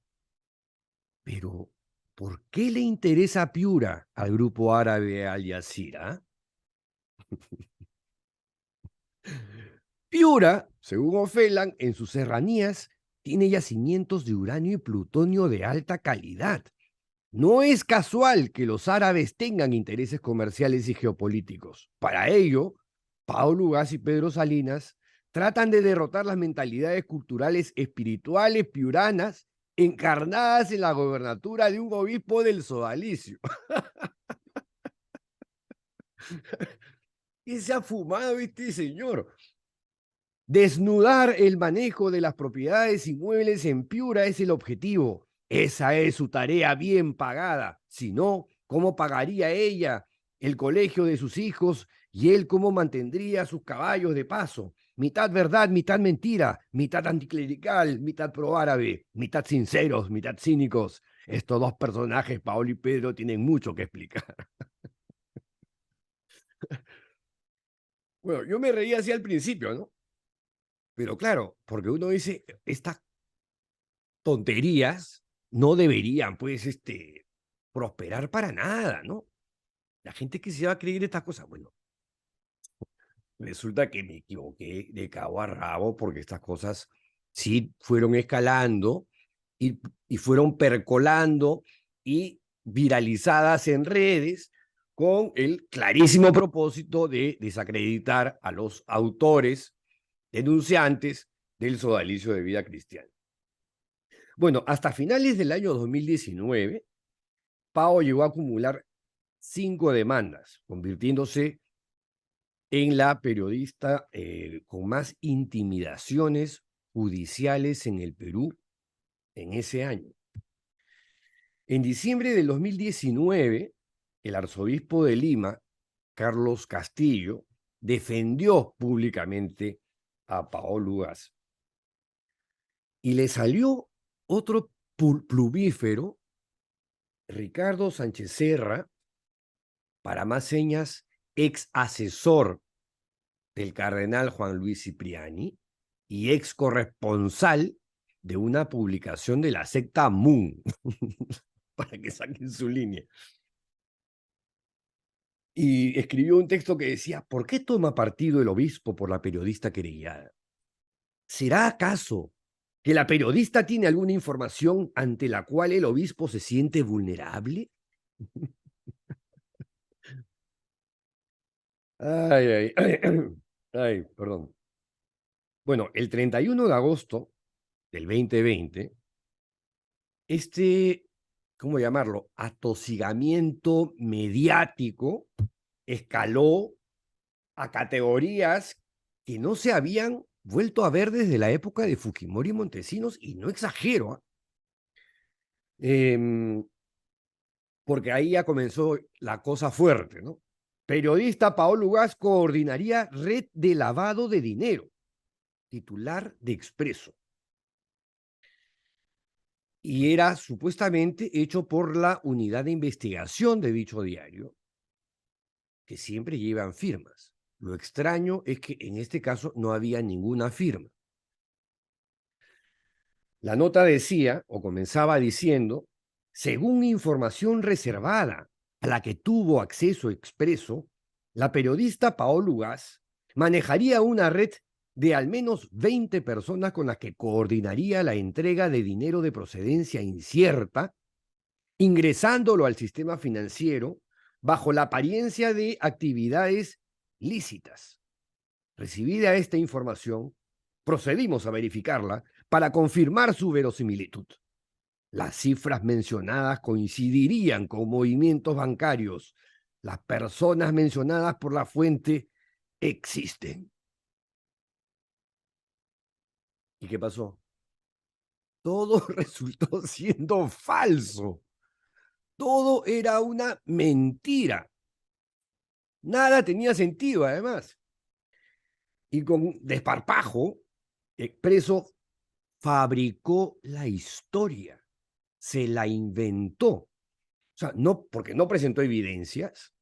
Pero, ¿por qué le interesa Piura al grupo árabe Al Jazeera? Piura, según Ofelan, en sus serranías tiene yacimientos de uranio y plutonio de alta calidad. No es casual que los árabes tengan intereses comerciales y geopolíticos. Para ello, Paolo Ugaz y Pedro Salinas tratan de derrotar las mentalidades culturales espirituales piuranas encarnadas en la gobernatura de un obispo del sodalicio. ¿Qué se ha fumado este señor? Desnudar el manejo de las propiedades inmuebles en Piura es el objetivo. Esa es su tarea bien pagada. Si no, ¿cómo pagaría ella el colegio de sus hijos y él cómo mantendría sus caballos de paso? Mitad verdad, mitad mentira, mitad anticlerical, mitad pro-árabe, mitad sinceros, mitad cínicos. Estos dos personajes, Paolo y Pedro, tienen mucho que explicar. Bueno, yo me reía así al principio, ¿no? Pero claro, porque uno dice, estas tonterías no deberían, pues, prosperar para nada, ¿no? La gente que se va a creer estas cosas, bueno, Resulta que me equivoqué de cabo a rabo porque estas cosas sí fueron escalando y, y fueron percolando y viralizadas en redes con el clarísimo propósito de desacreditar a los autores denunciantes del sodalicio de vida cristiana. Bueno, hasta finales del año 2019, Pao llegó a acumular 5 demandas, convirtiéndose en la periodista con más intimidaciones judiciales en el Perú en ese año. En diciembre del 2019, el arzobispo de Lima, Carlos Castillo, defendió públicamente a Paolo Ugaz. Y le salió otro plumífero, Ricardo Sánchez Serra, para más señas, ex asesor del cardenal Juan Luis Cipriani y ex corresponsal de una publicación de la secta Moon, para que saquen su línea. Y escribió un texto que decía, ¿por qué toma partido el obispo por la periodista querellada? ¿Será acaso que la periodista tiene alguna información ante la cual el obispo se siente vulnerable? Ay, ay, ay, perdón. Bueno, el 31 de agosto del 2020, ¿cómo llamarlo? Atosigamiento mediático escaló a categorías que no se habían vuelto a ver desde la época de Fujimori y Montesinos, y no exagero, porque ahí ya comenzó la cosa fuerte, ¿no? Periodista Paolo Ugaz coordinaría red de lavado de dinero, titular de Expreso. Y era supuestamente hecho por la unidad de investigación de dicho diario, que siempre llevan firmas. Lo extraño es que en este caso no había ninguna firma. La nota decía, o comenzaba diciendo, según información reservada a la que tuvo acceso Expreso, la periodista Paolo Ugaz manejaría una red de al menos 20 personas con las que coordinaría la entrega de dinero de procedencia incierta, ingresándolo al sistema financiero bajo la apariencia de actividades lícitas. Recibida esta información, procedimos a verificarla para confirmar su verosimilitud. Las cifras mencionadas coincidirían con movimientos bancarios. Las personas mencionadas por la fuente existen. ¿Y qué pasó? Todo resultó siendo falso. Todo era una mentira. Nada tenía sentido, además. Y con desparpajo, Expreso fabricó la historia, se la inventó. O sea, no, porque no presentó evidencias.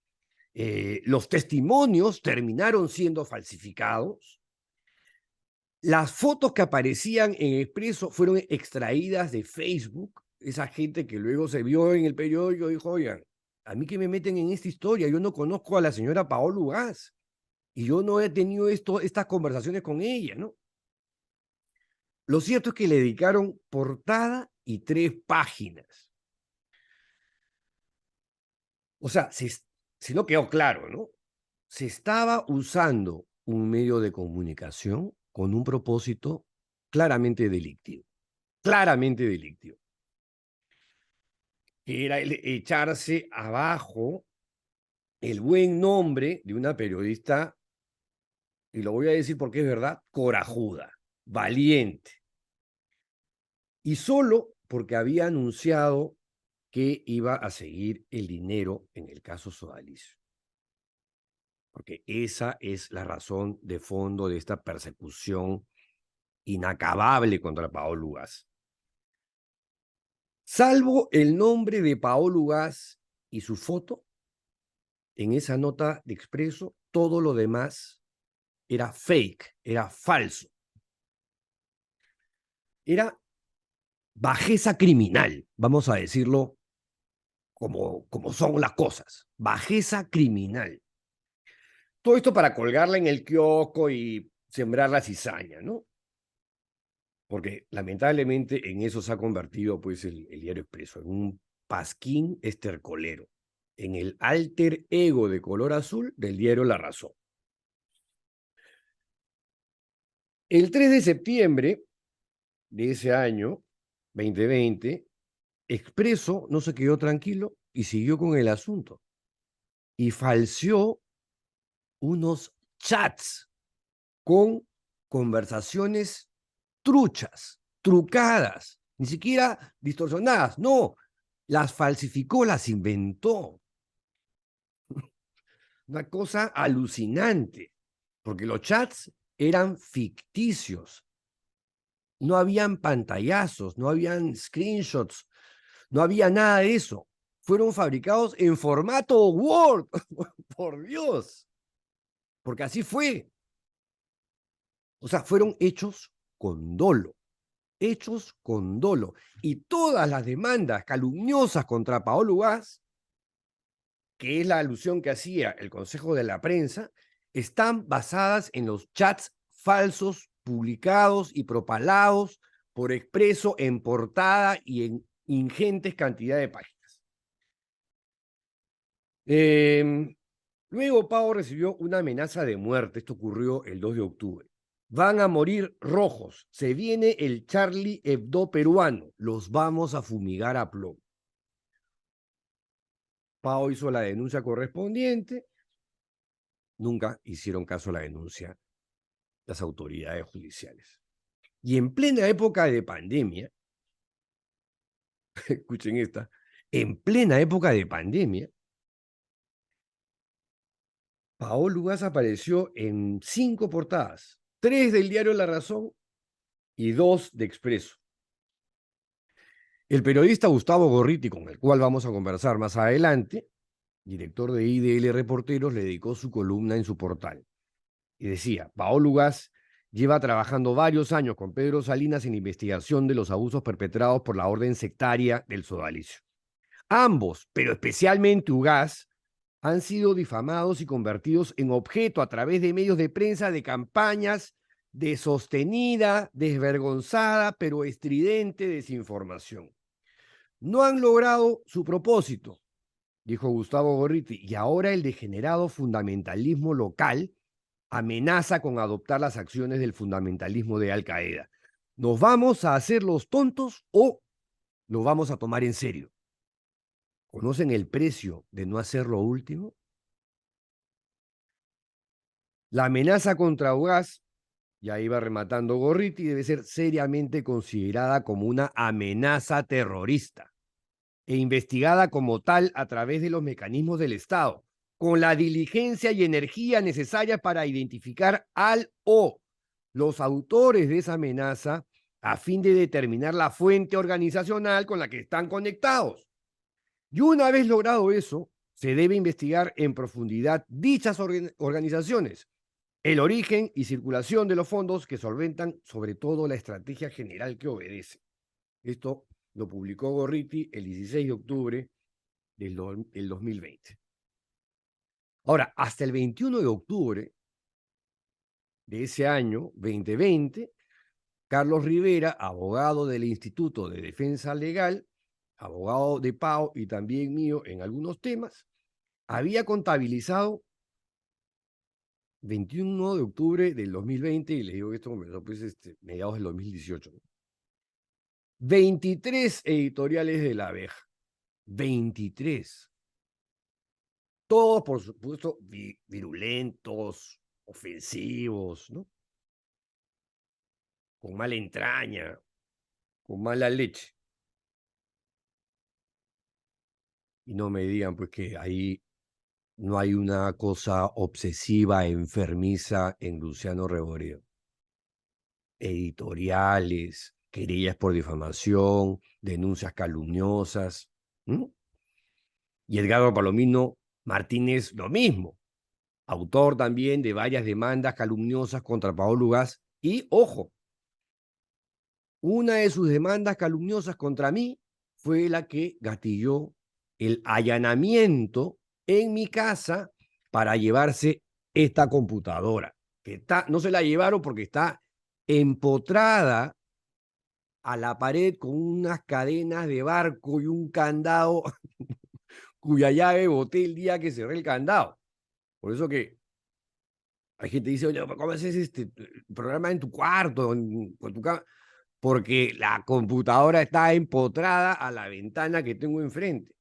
Los testimonios terminaron siendo falsificados. Las fotos que aparecían en Expreso fueron extraídas de Facebook. Esa gente que luego se vio en el periódico dijo, oigan, a mí que me meten en esta historia, yo no conozco a la señora Paola Ugaz y yo no he tenido estas conversaciones con ella, ¿no? Lo cierto es que le dedicaron portada y 3 páginas. O sea, si no quedó claro, ¿no? Se estaba usando un medio de comunicación con un propósito claramente delictivo, que era el echarse abajo el buen nombre de una periodista, y lo voy a decir porque es verdad, corajuda, valiente, y solo porque había anunciado que iba a seguir el dinero en el caso Sodalicio. Porque esa es la razón de fondo de esta persecución inacabable contra Paolo Ugaz. Salvo el nombre de Paolo Ugaz y su foto, en esa nota de Expreso, todo lo demás era fake, era falso. Era bajeza criminal, vamos a decirlo como son las cosas. Bajeza criminal. Todo esto para colgarla en el kiosco y sembrar la cizaña, ¿no? Porque lamentablemente en eso se ha convertido pues el Diario Expreso, en un pasquín estercolero, en el alter ego de color azul del diario La Razón. El 3 de septiembre de ese año, 2020, Expreso no se quedó tranquilo y siguió con el asunto. Y falseó unos chats con conversaciones truchas, trucadas, ni siquiera distorsionadas, no, las falsificó, las inventó. Una cosa alucinante, porque los chats eran ficticios, no habían pantallazos, no habían screenshots, no había nada de eso. Fueron fabricados en formato Word, por Dios, porque así fue. O sea, fueron hechos con dolo, hechos con dolo. Y todas las demandas calumniosas contra Paolo Ugaz, que es la alusión que hacía el Consejo de la Prensa, están basadas en los chats falsos publicados y propalados por Expreso en portada y en ingentes cantidad de páginas. Luego Pau recibió una amenaza de muerte. Esto ocurrió el 2 de octubre. Van a morir rojos. Se viene el Charlie Hebdo peruano. Los vamos a fumigar a plomo. Pau hizo la denuncia correspondiente. Nunca hicieron caso a la denuncia las autoridades judiciales. Y en plena época de pandemia, escuchen esta, en plena época de pandemia, Paolo Ugaz apareció en 5 portadas, 3 del diario La Razón y 2 de Expreso. El periodista Gustavo Gorriti, con el cual vamos a conversar más adelante, director de IDL Reporteros, le dedicó su columna en su portal. Y decía, Paolo Ugaz lleva trabajando varios años con Pedro Salinas en investigación de los abusos perpetrados por la orden sectaria del sodalicio. Ambos, pero especialmente Ugaz, han sido difamados y convertidos en objeto a través de medios de prensa de campañas de sostenida, desvergonzada, pero estridente desinformación. No han logrado su propósito, dijo Gustavo Gorriti, y ahora el degenerado fundamentalismo local amenaza con adoptar las acciones del fundamentalismo de Al Qaeda. ¿Nos vamos a hacer los tontos o lo vamos a tomar en serio? ¿Conocen el precio de no hacer lo último? La amenaza contra Ugaz, ya iba rematando Gorriti, debe ser seriamente considerada como una amenaza terrorista e investigada como tal a través de los mecanismos del Estado, con la diligencia y energía necesarias para identificar al o los autores de esa amenaza a fin de determinar la fuente organizacional con la que están conectados. Y una vez logrado eso, se debe investigar en profundidad dichas organizaciones, el origen y circulación de los fondos que solventan sobre todo la estrategia general que obedece. Esto lo publicó Gorriti el 16 de octubre del 2020. Ahora, hasta el 21 de octubre de ese año, 2020, Carlos Rivera, abogado del Instituto de Defensa Legal, abogado de Pau y también mío en algunos temas, había contabilizado 21 de octubre del 2020, y les digo que esto comenzó pues mediados del 2018, ¿no? 23 editoriales de La Abeja, 23. Todos, por supuesto, virulentos, ofensivos, ¿no? Con mala entraña, con mala leche. Y no me digan pues que ahí no hay una cosa obsesiva, enfermiza en Luciano Reboreo. Editoriales, querellas por difamación, denuncias calumniosas. ¿Mm? Y Edgardo Palomino Martínez lo mismo, autor también de varias demandas calumniosas contra Paolo Ugaz. Y, ojo, una de sus demandas calumniosas contra mí fue la que gatilló el allanamiento en mi casa para llevarse esta computadora, que no se la llevaron porque está empotrada a la pared con unas cadenas de barco y un candado cuya llave boté el día que cerré el candado. Por eso que hay gente que dice, oye, ¿cómo haces este programa en tu cuarto, con tu cama? Porque la computadora está empotrada a la ventana que tengo enfrente.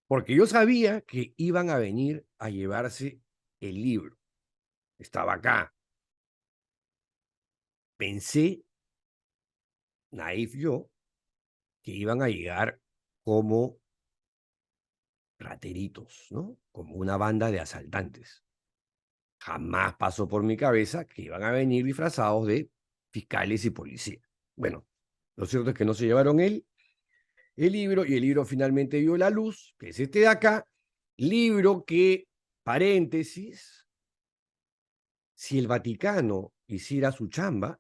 Porque yo sabía que iban a venir a llevarse el libro. Estaba acá. Pensé, naif yo, que iban a llegar como rateritos, ¿no? Como una banda de asaltantes. Jamás pasó por mi cabeza que iban a venir disfrazados de fiscales y policías. Bueno, lo cierto es que no se llevaron el libro y el libro finalmente vio la luz, que es este de acá, libro que, paréntesis, si el Vaticano hiciera su chamba,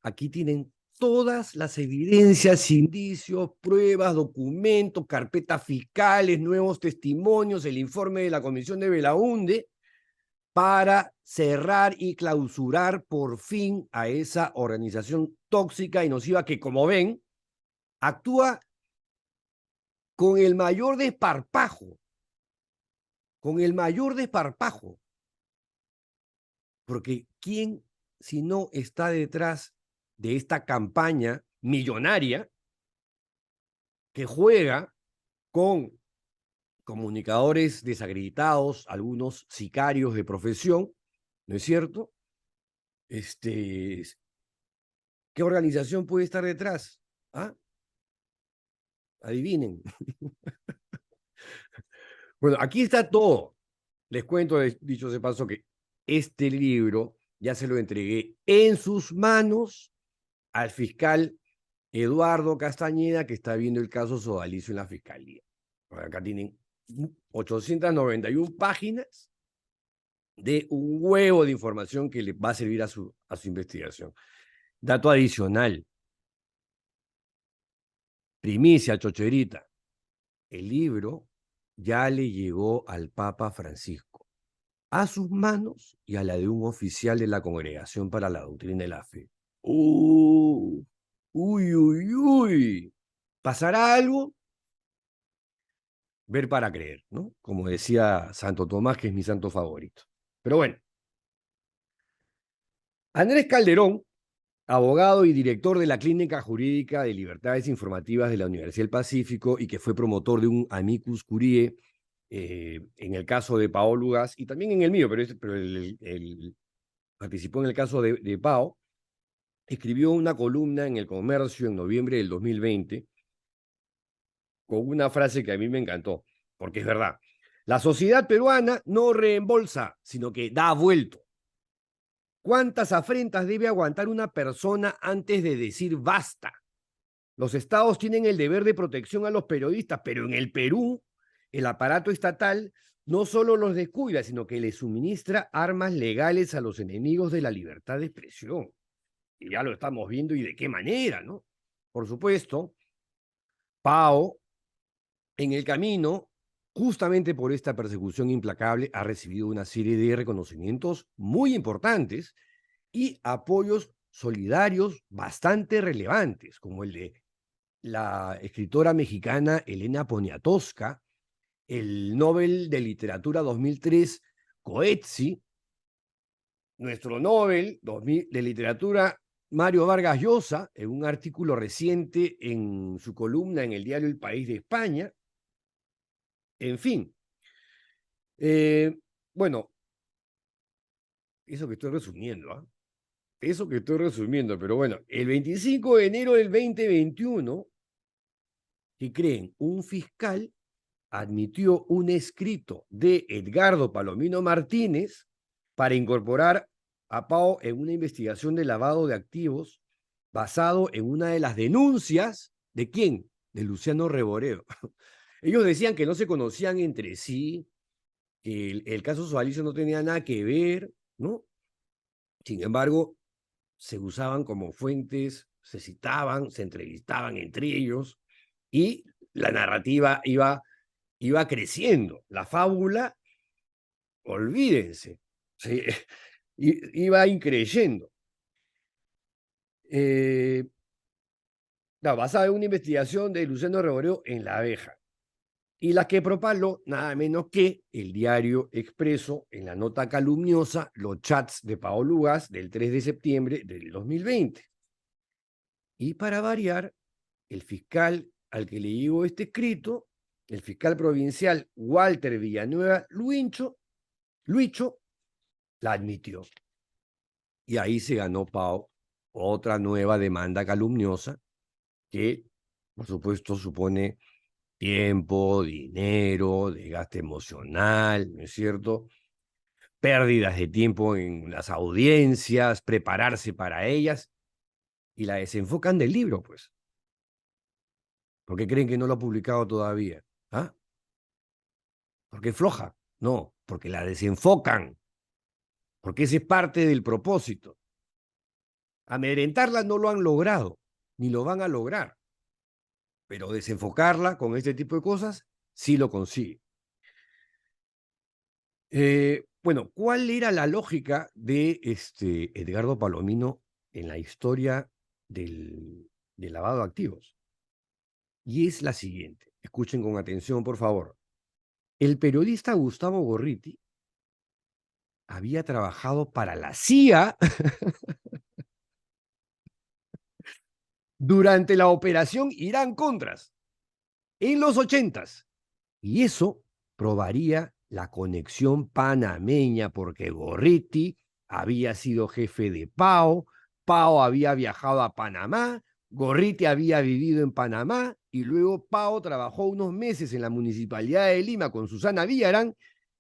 aquí tienen todas las evidencias, indicios, pruebas, documentos, carpetas fiscales, nuevos testimonios, el informe de la Comisión de Belaunde, para cerrar y clausurar por fin a esa organización tóxica y nociva que, como ven, actúa con el mayor desparpajo, porque ¿quién si no está detrás de esta campaña millonaria que juega con comunicadores desacreditados, algunos sicarios de profesión, ¿no es cierto? ¿Qué organización puede estar detrás? ¿Ah? Adivinen. Bueno, aquí está todo. Les cuento, dicho de paso, que este libro ya se lo entregué en sus manos al fiscal Eduardo Castañeda, que está viendo el caso Sodalicio en la fiscalía. Acá tienen 891 páginas de un huevo de información que le va a servir a su investigación. Dato adicional, primicia, chocherita, el libro ya le llegó al Papa Francisco, a sus manos y a la de un oficial de la Congregación para la Doctrina de la Fe. Uy, uy, uy. ¿Pasará algo? Ver para creer, ¿no? Como decía Santo Tomás, que es mi santo favorito. Pero bueno, Andrés Calderón, abogado y director de la Clínica Jurídica de Libertades Informativas de la Universidad del Pacífico y que fue promotor de un amicus curiae en el caso de Paolo Gas y también en el mío, pero él participó en el caso de Pao, escribió una columna en El Comercio en noviembre del 2020 con una frase que a mí me encantó, porque es verdad. La sociedad peruana no reembolsa, sino que da vuelto. ¿Cuántas afrentas debe aguantar una persona antes de decir basta? Los estados tienen el deber de protección a los periodistas, pero en el Perú, el aparato estatal no solo los descuida, sino que les suministra armas legales a los enemigos de la libertad de expresión. Y ya lo estamos viendo y de qué manera, ¿no? Por supuesto, Pao, en el camino, justamente por esta persecución implacable, ha recibido una serie de reconocimientos muy importantes y apoyos solidarios bastante relevantes, como el de la escritora mexicana Elena Poniatowska, el Nobel de Literatura 2003, Coetzee, nuestro Nobel de Literatura Mario Vargas Llosa, en un artículo reciente en su columna en el diario El País de España. En fin, bueno, eso que estoy resumiendo, ¿ah? Eso que estoy resumiendo, pero bueno, el 25 de enero del 2021, ¿qué creen? Un fiscal admitió un escrito de Edgardo Palomino Martínez para incorporar a Pao en una investigación de lavado de activos basado en una de las denuncias de ¿quién? De Luciano Reboreo. Ellos decían que no se conocían entre sí, que el caso Sodalicio no tenía nada que ver, ¿no? Sin embargo, se usaban como fuentes, se citaban, se entrevistaban entre ellos y la narrativa iba iba creciendo. La fábula, olvídense, sí, iba increyendo. Basada en una investigación de Luciano Reboreo en La Abeja, y la que propaló nada menos que el diario Expreso en la nota calumniosa Los chats de Paolo Ugaz del 3 de septiembre del 2020. Y para variar, el fiscal al que le llegó este escrito, el fiscal provincial Walter Villanueva Luicho, la admitió. Y ahí se ganó Pau otra nueva demanda calumniosa que, por supuesto, supone tiempo, dinero, desgaste emocional, ¿no es cierto? Pérdidas de tiempo en las audiencias, prepararse para ellas, y la desenfocan del libro, pues. ¿Por qué creen que no lo ha publicado todavía? ¿Ah? ¿Porque es floja? No, porque la desenfocan, porque ese es parte del propósito. Amedrentarla no lo han logrado, ni lo van a lograr, pero desenfocarla con este tipo de cosas sí lo consigue. Bueno, ¿cuál era la lógica de Edgardo Palomino en la historia del lavado de activos? Y es la siguiente, escuchen con atención, por favor. El periodista Gustavo Gorriti había trabajado para la CIA durante la operación Irán-Contras en los 80s. Y eso probaría la conexión panameña, porque Gorriti había sido jefe de Pao, Pao había viajado a Panamá, Gorriti había vivido en Panamá y luego Pao trabajó unos meses en la Municipalidad de Lima con Susana Villarán,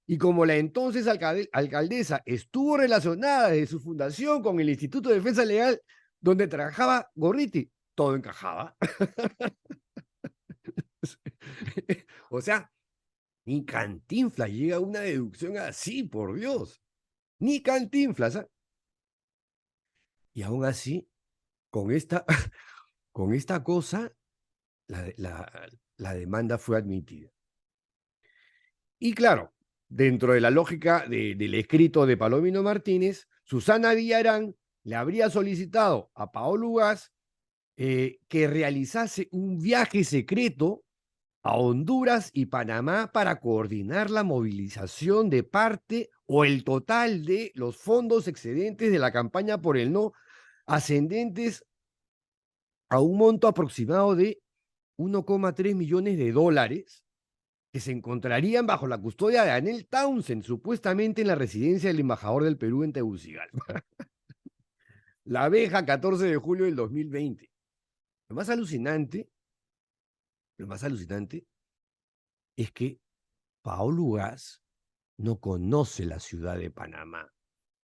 y como la entonces alcaldesa estuvo relacionada desde su fundación con el Instituto de Defensa Legal donde trabajaba Gorriti, todo encajaba. O sea, ni Cantinflas llega a una deducción así, por Dios. Ni Cantinflas. ¿Eh? Y aún así, con esta, con esta cosa, la demanda fue admitida. Y claro, dentro de la lógica del escrito de Palomino Martínez, Susana Villarán le habría solicitado a Paolo Ugaz que realizase un viaje secreto a Honduras y Panamá para coordinar la movilización de parte o el total de los fondos excedentes de la campaña por el no, ascendentes a un monto aproximado de 1,3 millones de dólares, que se encontrarían bajo la custodia de Anel Townsend, supuestamente en la residencia del embajador del Perú en Tegucigalpa. La Abeja, 14 de julio del 2020. Lo más alucinante, lo más alucinante es que Paolo Ugaz no conoce la ciudad de Panamá,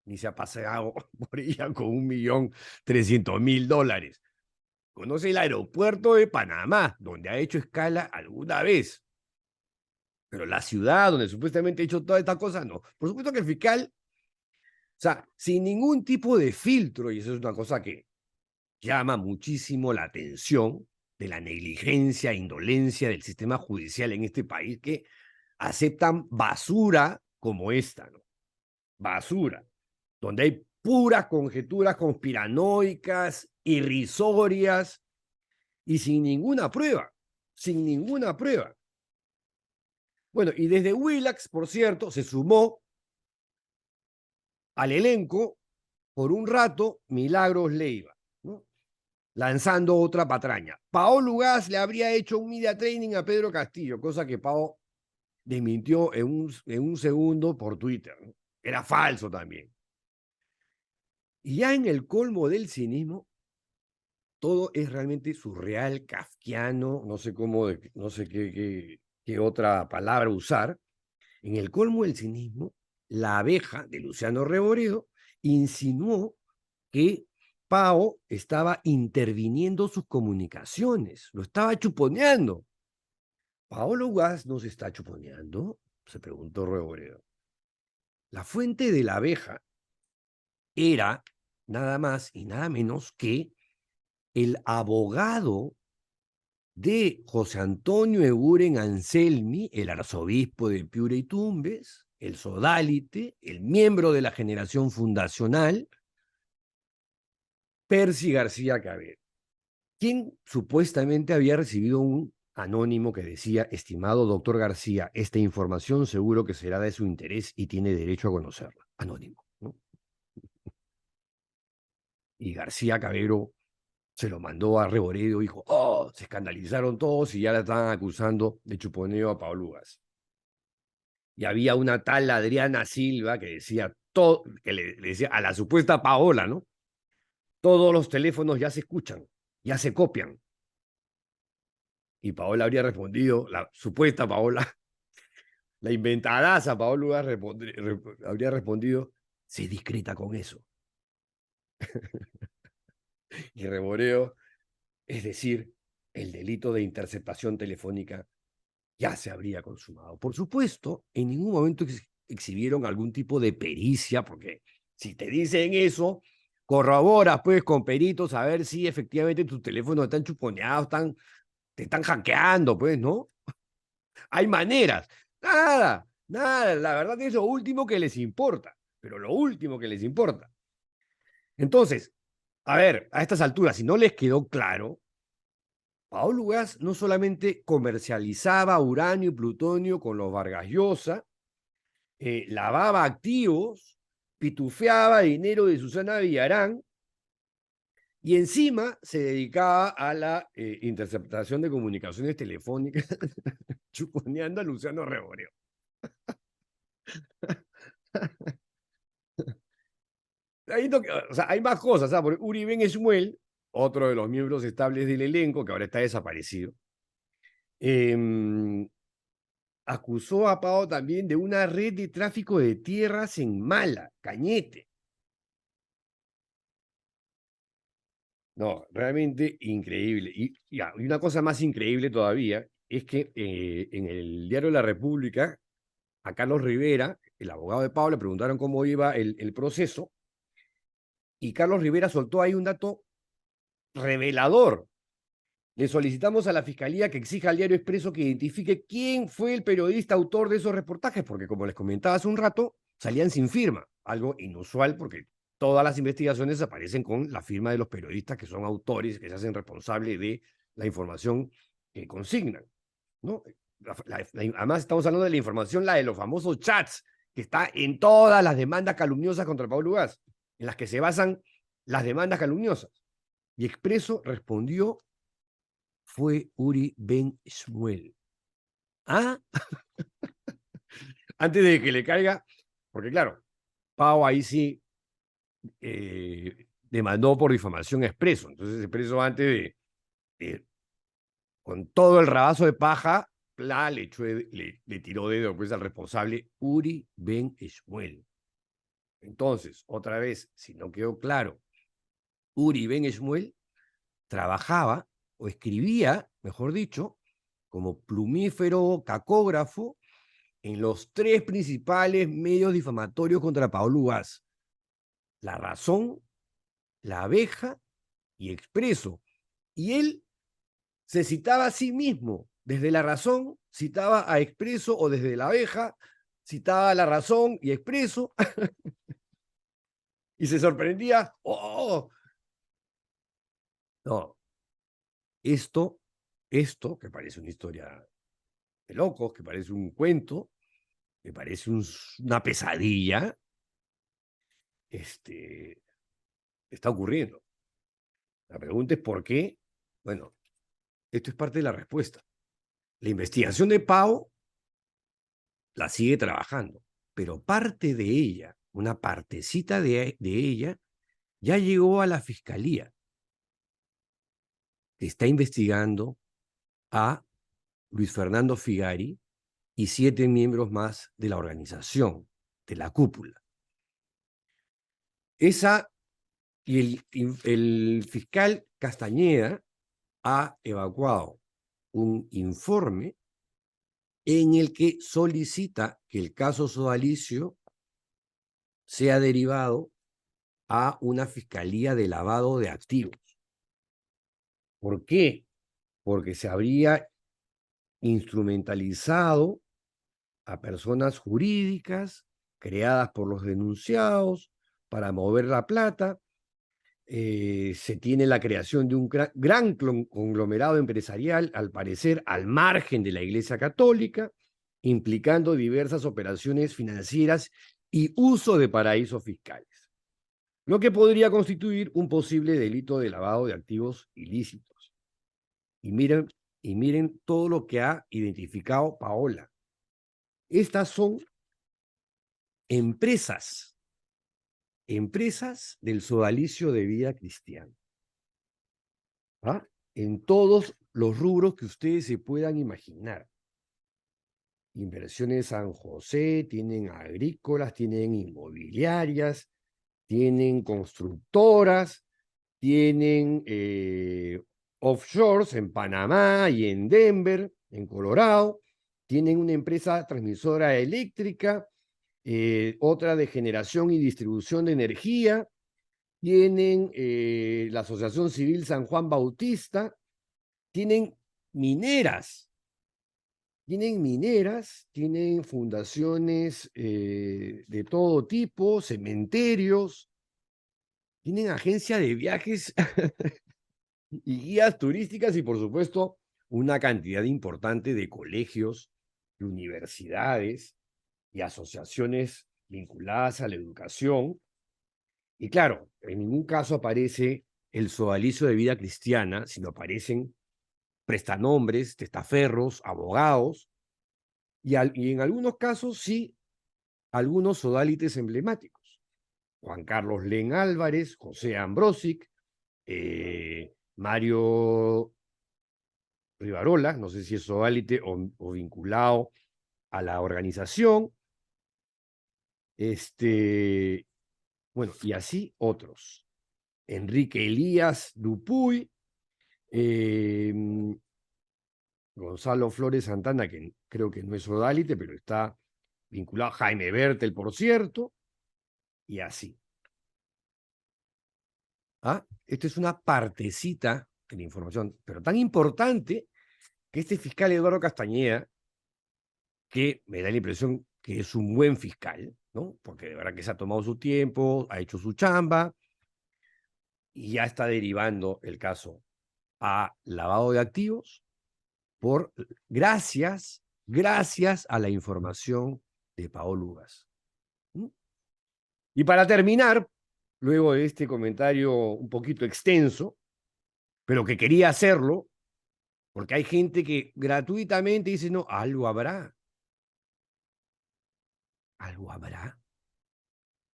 ni se ha paseado por ella con 1.300.000 dólares. Conoce el aeropuerto de Panamá, donde ha hecho escala alguna vez. Pero la ciudad donde supuestamente ha hecho toda esta cosa, no. Por supuesto que el fiscal, o sea, sin ningún tipo de filtro, y eso es una cosa que llama muchísimo la atención de la negligencia e indolencia del sistema judicial en este país, que aceptan basura como esta, ¿no? Basura, donde hay puras conjeturas conspiranoicas, irrisorias y sin ninguna prueba, sin ninguna prueba. Bueno, y desde Willax, por cierto, se sumó al elenco por un rato Milagros Leiva, ¿no? Lanzando otra patraña. Paolo Ugaz le habría hecho un media training a Pedro Castillo, cosa que Pao desmintió en un segundo por Twitter, ¿no? Era falso también. Y ya en el colmo del cinismo, todo es realmente surreal, kafkiano, no sé cómo, no sé qué otra palabra usar. En el colmo del cinismo, la abeja de Luciano Revoredo insinuó que Pao estaba interviniendo sus comunicaciones, lo estaba chuponeando. ¿Paolo Ugaz nos está chuponeando? Se preguntó Revoredo. La fuente de la abeja era nada más y nada menos que el abogado de José Antonio Eguren Anselmi, el arzobispo de Piura y Tumbes, el sodálite, el miembro de la generación fundacional, Percy García Cabero, quien supuestamente había recibido un anónimo que decía: estimado doctor García, esta información seguro que será de su interés y tiene derecho a conocerla. Anónimo, ¿no? Y García Cabero se lo mandó a Reboredo y dijo: oh, se escandalizaron todos y ya la estaban acusando de chuponeo a Pablo Ugaz. Y había una tal Adriana Silva que decía todo, que le decía a la supuesta Paola, ¿no? Todos los teléfonos ya se escuchan, ya se copian. Y Paola habría respondido, la supuesta Paola, la inventadaza Paola Ugaz habría respondido: sé discreta con eso. Y Reboreo, es decir, el delito de interceptación telefónica ya se habría consumado. Por supuesto, en ningún momento exhibieron algún tipo de pericia, porque si te dicen eso, corroboras pues con peritos a ver si efectivamente tus teléfonos están chuponeados, te están hackeando, pues, ¿no? Hay maneras. Nada, nada. La verdad es lo último que les importa, pero lo último que les importa. Entonces, a ver, a estas alturas, si no les quedó claro, Paolo Ugaz no solamente comercializaba uranio y plutonio con los Vargas Llosa, lavaba activos, pitufeaba dinero de Susana Villarán y encima se dedicaba a la interceptación de comunicaciones telefónicas, chuponeando a Luciano Reboreo. O sea, hay más cosas, ¿sabes? Porque Uri Ben Esmuel, otro de los miembros estables del elenco, que ahora está desaparecido, acusó a Pau también de una red de tráfico de tierras en Mala, Cañete. No, realmente increíble. Y una cosa más increíble todavía es que en el diario La República, a Carlos Rivera, el abogado de Pau, le preguntaron cómo iba el proceso, y Carlos Rivera soltó ahí un dato revelador. Le solicitamos a la Fiscalía que exija al Diario Expreso que identifique quién fue el periodista autor de esos reportajes, porque como les comentaba hace un rato, salían sin firma, algo inusual porque todas las investigaciones aparecen con la firma de los periodistas que son autores, que se hacen responsables de la información que consignan, ¿no? Además estamos hablando de la información, la de los famosos chats, que está en todas las demandas calumniosas contra Pablo Ugaz, en las que se basan las demandas calumniosas. Y Expreso respondió: fue Uri Ben Shmuel. Ah, antes de que le caiga, porque claro, Pau ahí sí demandó por difamación a Expreso. Entonces Expreso antes con todo el rabazo de paja, le tiró dedo pues al responsable Uri Ben Shmuel. Entonces, otra vez, si no quedó claro, Uri Ben Shmuel trabajaba o escribía, mejor dicho, como plumífero cacógrafo en los tres principales medios difamatorios contra Paolo Ugaz: La Razón, La Abeja y Expreso. Y él se citaba a sí mismo. Desde La Razón citaba a Expreso, o desde La Abeja citaba a La Razón y Expreso, y se sorprendía. ¡Oh! No, esto, que parece una historia de locos, que parece un cuento, que parece una pesadilla, está ocurriendo. La pregunta es por qué. Bueno, esto es parte de la respuesta. La investigación de Pau la sigue trabajando, pero parte de ella, una partecita de ella, ya llegó a la fiscalía, que está investigando a Luis Fernando Figari y 7 miembros más de la organización, de la cúpula. Esa, y el fiscal Castañeda ha evacuado un informe en el que solicita que el caso sodalicio sea derivado a una fiscalía de lavado de activos. ¿Por qué? porque se habría instrumentalizado a personas jurídicas creadas por los denunciados para mover la plata. Se tiene la creación de un gran conglomerado empresarial, al parecer al margen de la Iglesia Católica, implicando diversas operaciones financieras y uso de paraísos fiscales, lo que podría constituir un posible delito de lavado de activos ilícitos. Y miren todo lo que ha identificado Paola. Estas son empresas del sodalicio de vida cristiana, ¿ah? En todos los rubros que ustedes se puedan imaginar. Inversiones San José, tienen agrícolas, tienen inmobiliarias, tienen constructoras, tienen offshores en Panamá y en Denver, en Colorado, tienen una empresa transmisora eléctrica, otra de generación y distribución de energía, tienen la Asociación Civil San Juan Bautista, tienen mineras, tienen fundaciones de todo tipo, cementerios, tienen agencia de viajes y guías turísticas y, por supuesto, una cantidad importante de colegios, de universidades y asociaciones vinculadas a la educación. Y claro, en ningún caso aparece el sodalicio de vida cristiana, sino aparecen prestanombres, testaferros, abogados, y en algunos casos sí, algunos sodalites emblemáticos. Juan Carlos Len Álvarez, José Ambrosic, Mario Rivarola, no sé si es sodalite o vinculado a la organización, bueno, y así otros. Enrique Elías Dupuy, Gonzalo Flores Santana, que creo que no es sodalite, pero está vinculado a Jaime Bertel, por cierto, y así. ¿Ah? Esta es una partecita de la información, pero tan importante que este fiscal Eduardo Castañeda, que me da la impresión que es un buen fiscal, ¿no? Porque de verdad que se ha tomado su tiempo, ha hecho su chamba y ya está derivando el caso a lavado de activos gracias a la información de Paolo Ugas. Y para terminar, luego de este comentario un poquito extenso, pero que quería hacerlo, porque hay gente que gratuitamente dice, no, algo habrá. Algo habrá.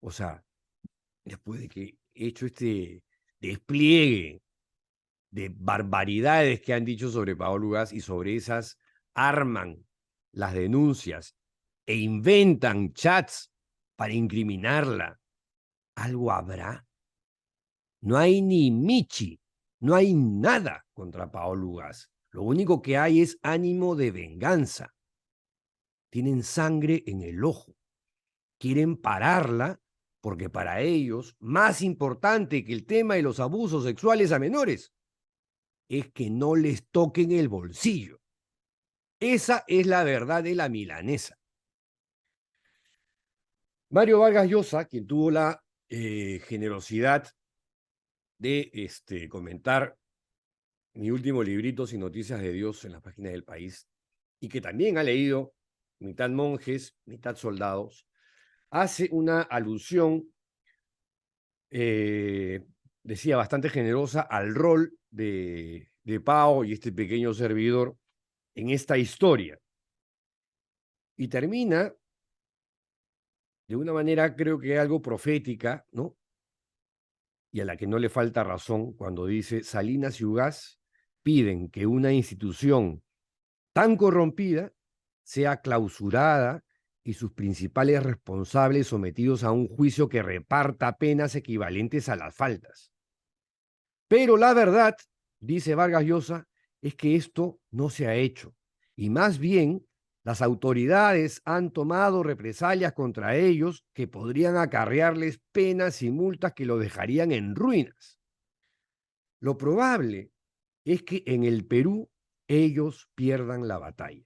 O sea, después de que he hecho este despliegue de barbaridades que han dicho sobre Paolo Ugas y sobre esas arman las denuncias e inventan chats para incriminarla, algo habrá. No hay ni michi, no hay nada contra Paolo Ugas. Lo único que hay es ánimo de venganza. Tienen sangre en el ojo. Quieren pararla porque para ellos, más importante que el tema de los abusos sexuales a menores, es que no les toquen el bolsillo. Esa es la verdad de la milanesa. Mario Vargas Llosa, quien tuvo la generosidad de comentar mi último librito Sin Noticias de Dios en las páginas del País, y que también ha leído mitad monjes, mitad soldados, hace una alusión, decía, bastante generosa al rol de Pao y este pequeño servidor en esta historia. Y termina de una manera, creo que algo profética, ¿no? Y a la que no le falta razón cuando dice: Salinas y Ugaz piden que una institución tan corrompida sea clausurada y sus principales responsables sometidos a un juicio que reparta penas equivalentes a las faltas. Pero la verdad, dice Vargas Llosa, es que esto no se ha hecho. Y más bien, las autoridades han tomado represalias contra ellos que podrían acarrearles penas y multas que lo dejarían en ruinas. Lo probable es que en el Perú ellos pierdan la batalla.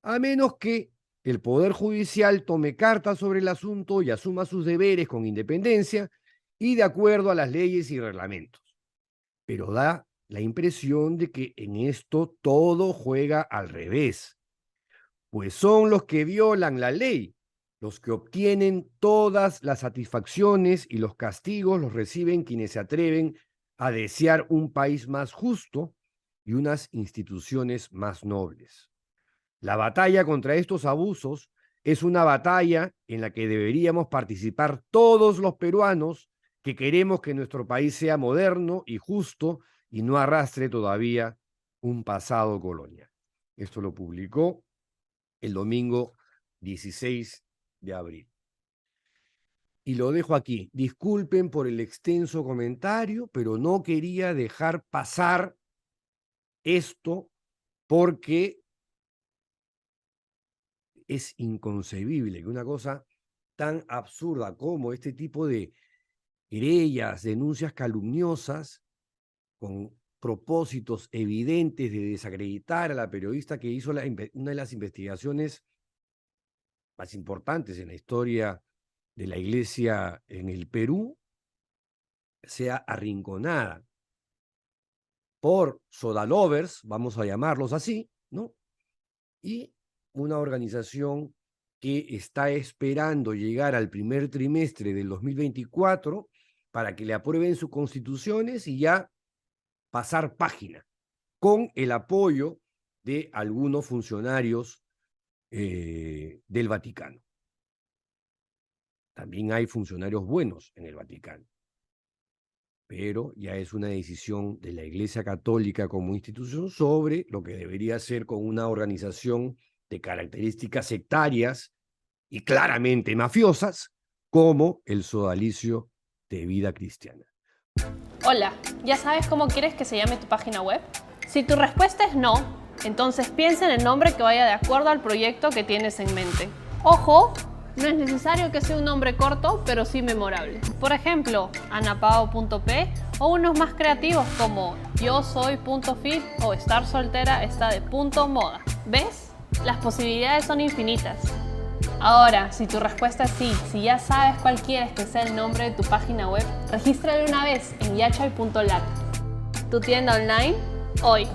A menos que el Poder Judicial tome cartas sobre el asunto y asuma sus deberes con independencia y de acuerdo a las leyes y reglamentos. Pero da la impresión de que en esto todo juega al revés, pues son los que violan la ley, los que obtienen todas las satisfacciones y los castigos los reciben quienes se atreven a desear un país más justo y unas instituciones más nobles. La batalla contra estos abusos es una batalla en la que deberíamos participar todos los peruanos que queremos que nuestro país sea moderno y justo y no arrastre todavía un pasado colonial. Esto lo publicó el domingo 16 de abril. Y lo dejo aquí. Disculpen por el extenso comentario, pero no quería dejar pasar esto porque es inconcebible que una cosa tan absurda como este tipo de querellas, denuncias calumniosas, con propósitos evidentes de desacreditar a la periodista que hizo una de las investigaciones más importantes en la historia de la Iglesia en el Perú, sea arrinconada por sodalovers, vamos a llamarlos así, ¿no? Y una organización que está esperando llegar al primer trimestre del 2024 para que le aprueben sus constituciones y ya pasar página, con el apoyo de algunos funcionarios del Vaticano. También hay funcionarios buenos en el Vaticano, pero ya es una decisión de la Iglesia Católica como institución sobre lo que debería ser con una organización de características sectarias y claramente mafiosas, como el Sodalicio de Vida Cristiana. Hola, ¿ya sabes cómo quieres que se llame tu página web? Si tu respuesta es no, entonces piensa en el nombre que vaya de acuerdo al proyecto que tienes en mente. ¡Ojo! No es necesario que sea un nombre corto, pero sí memorable. Por ejemplo, anapao.p o unos más creativos como yosoy.fit o estar soltera está de .moda. ¿Ves? Las posibilidades son infinitas. Ahora, si tu respuesta es sí, si ya sabes cuál quieres que sea el nombre de tu página web, regístrala una vez en yachay.lat. Tu tienda online, hoy.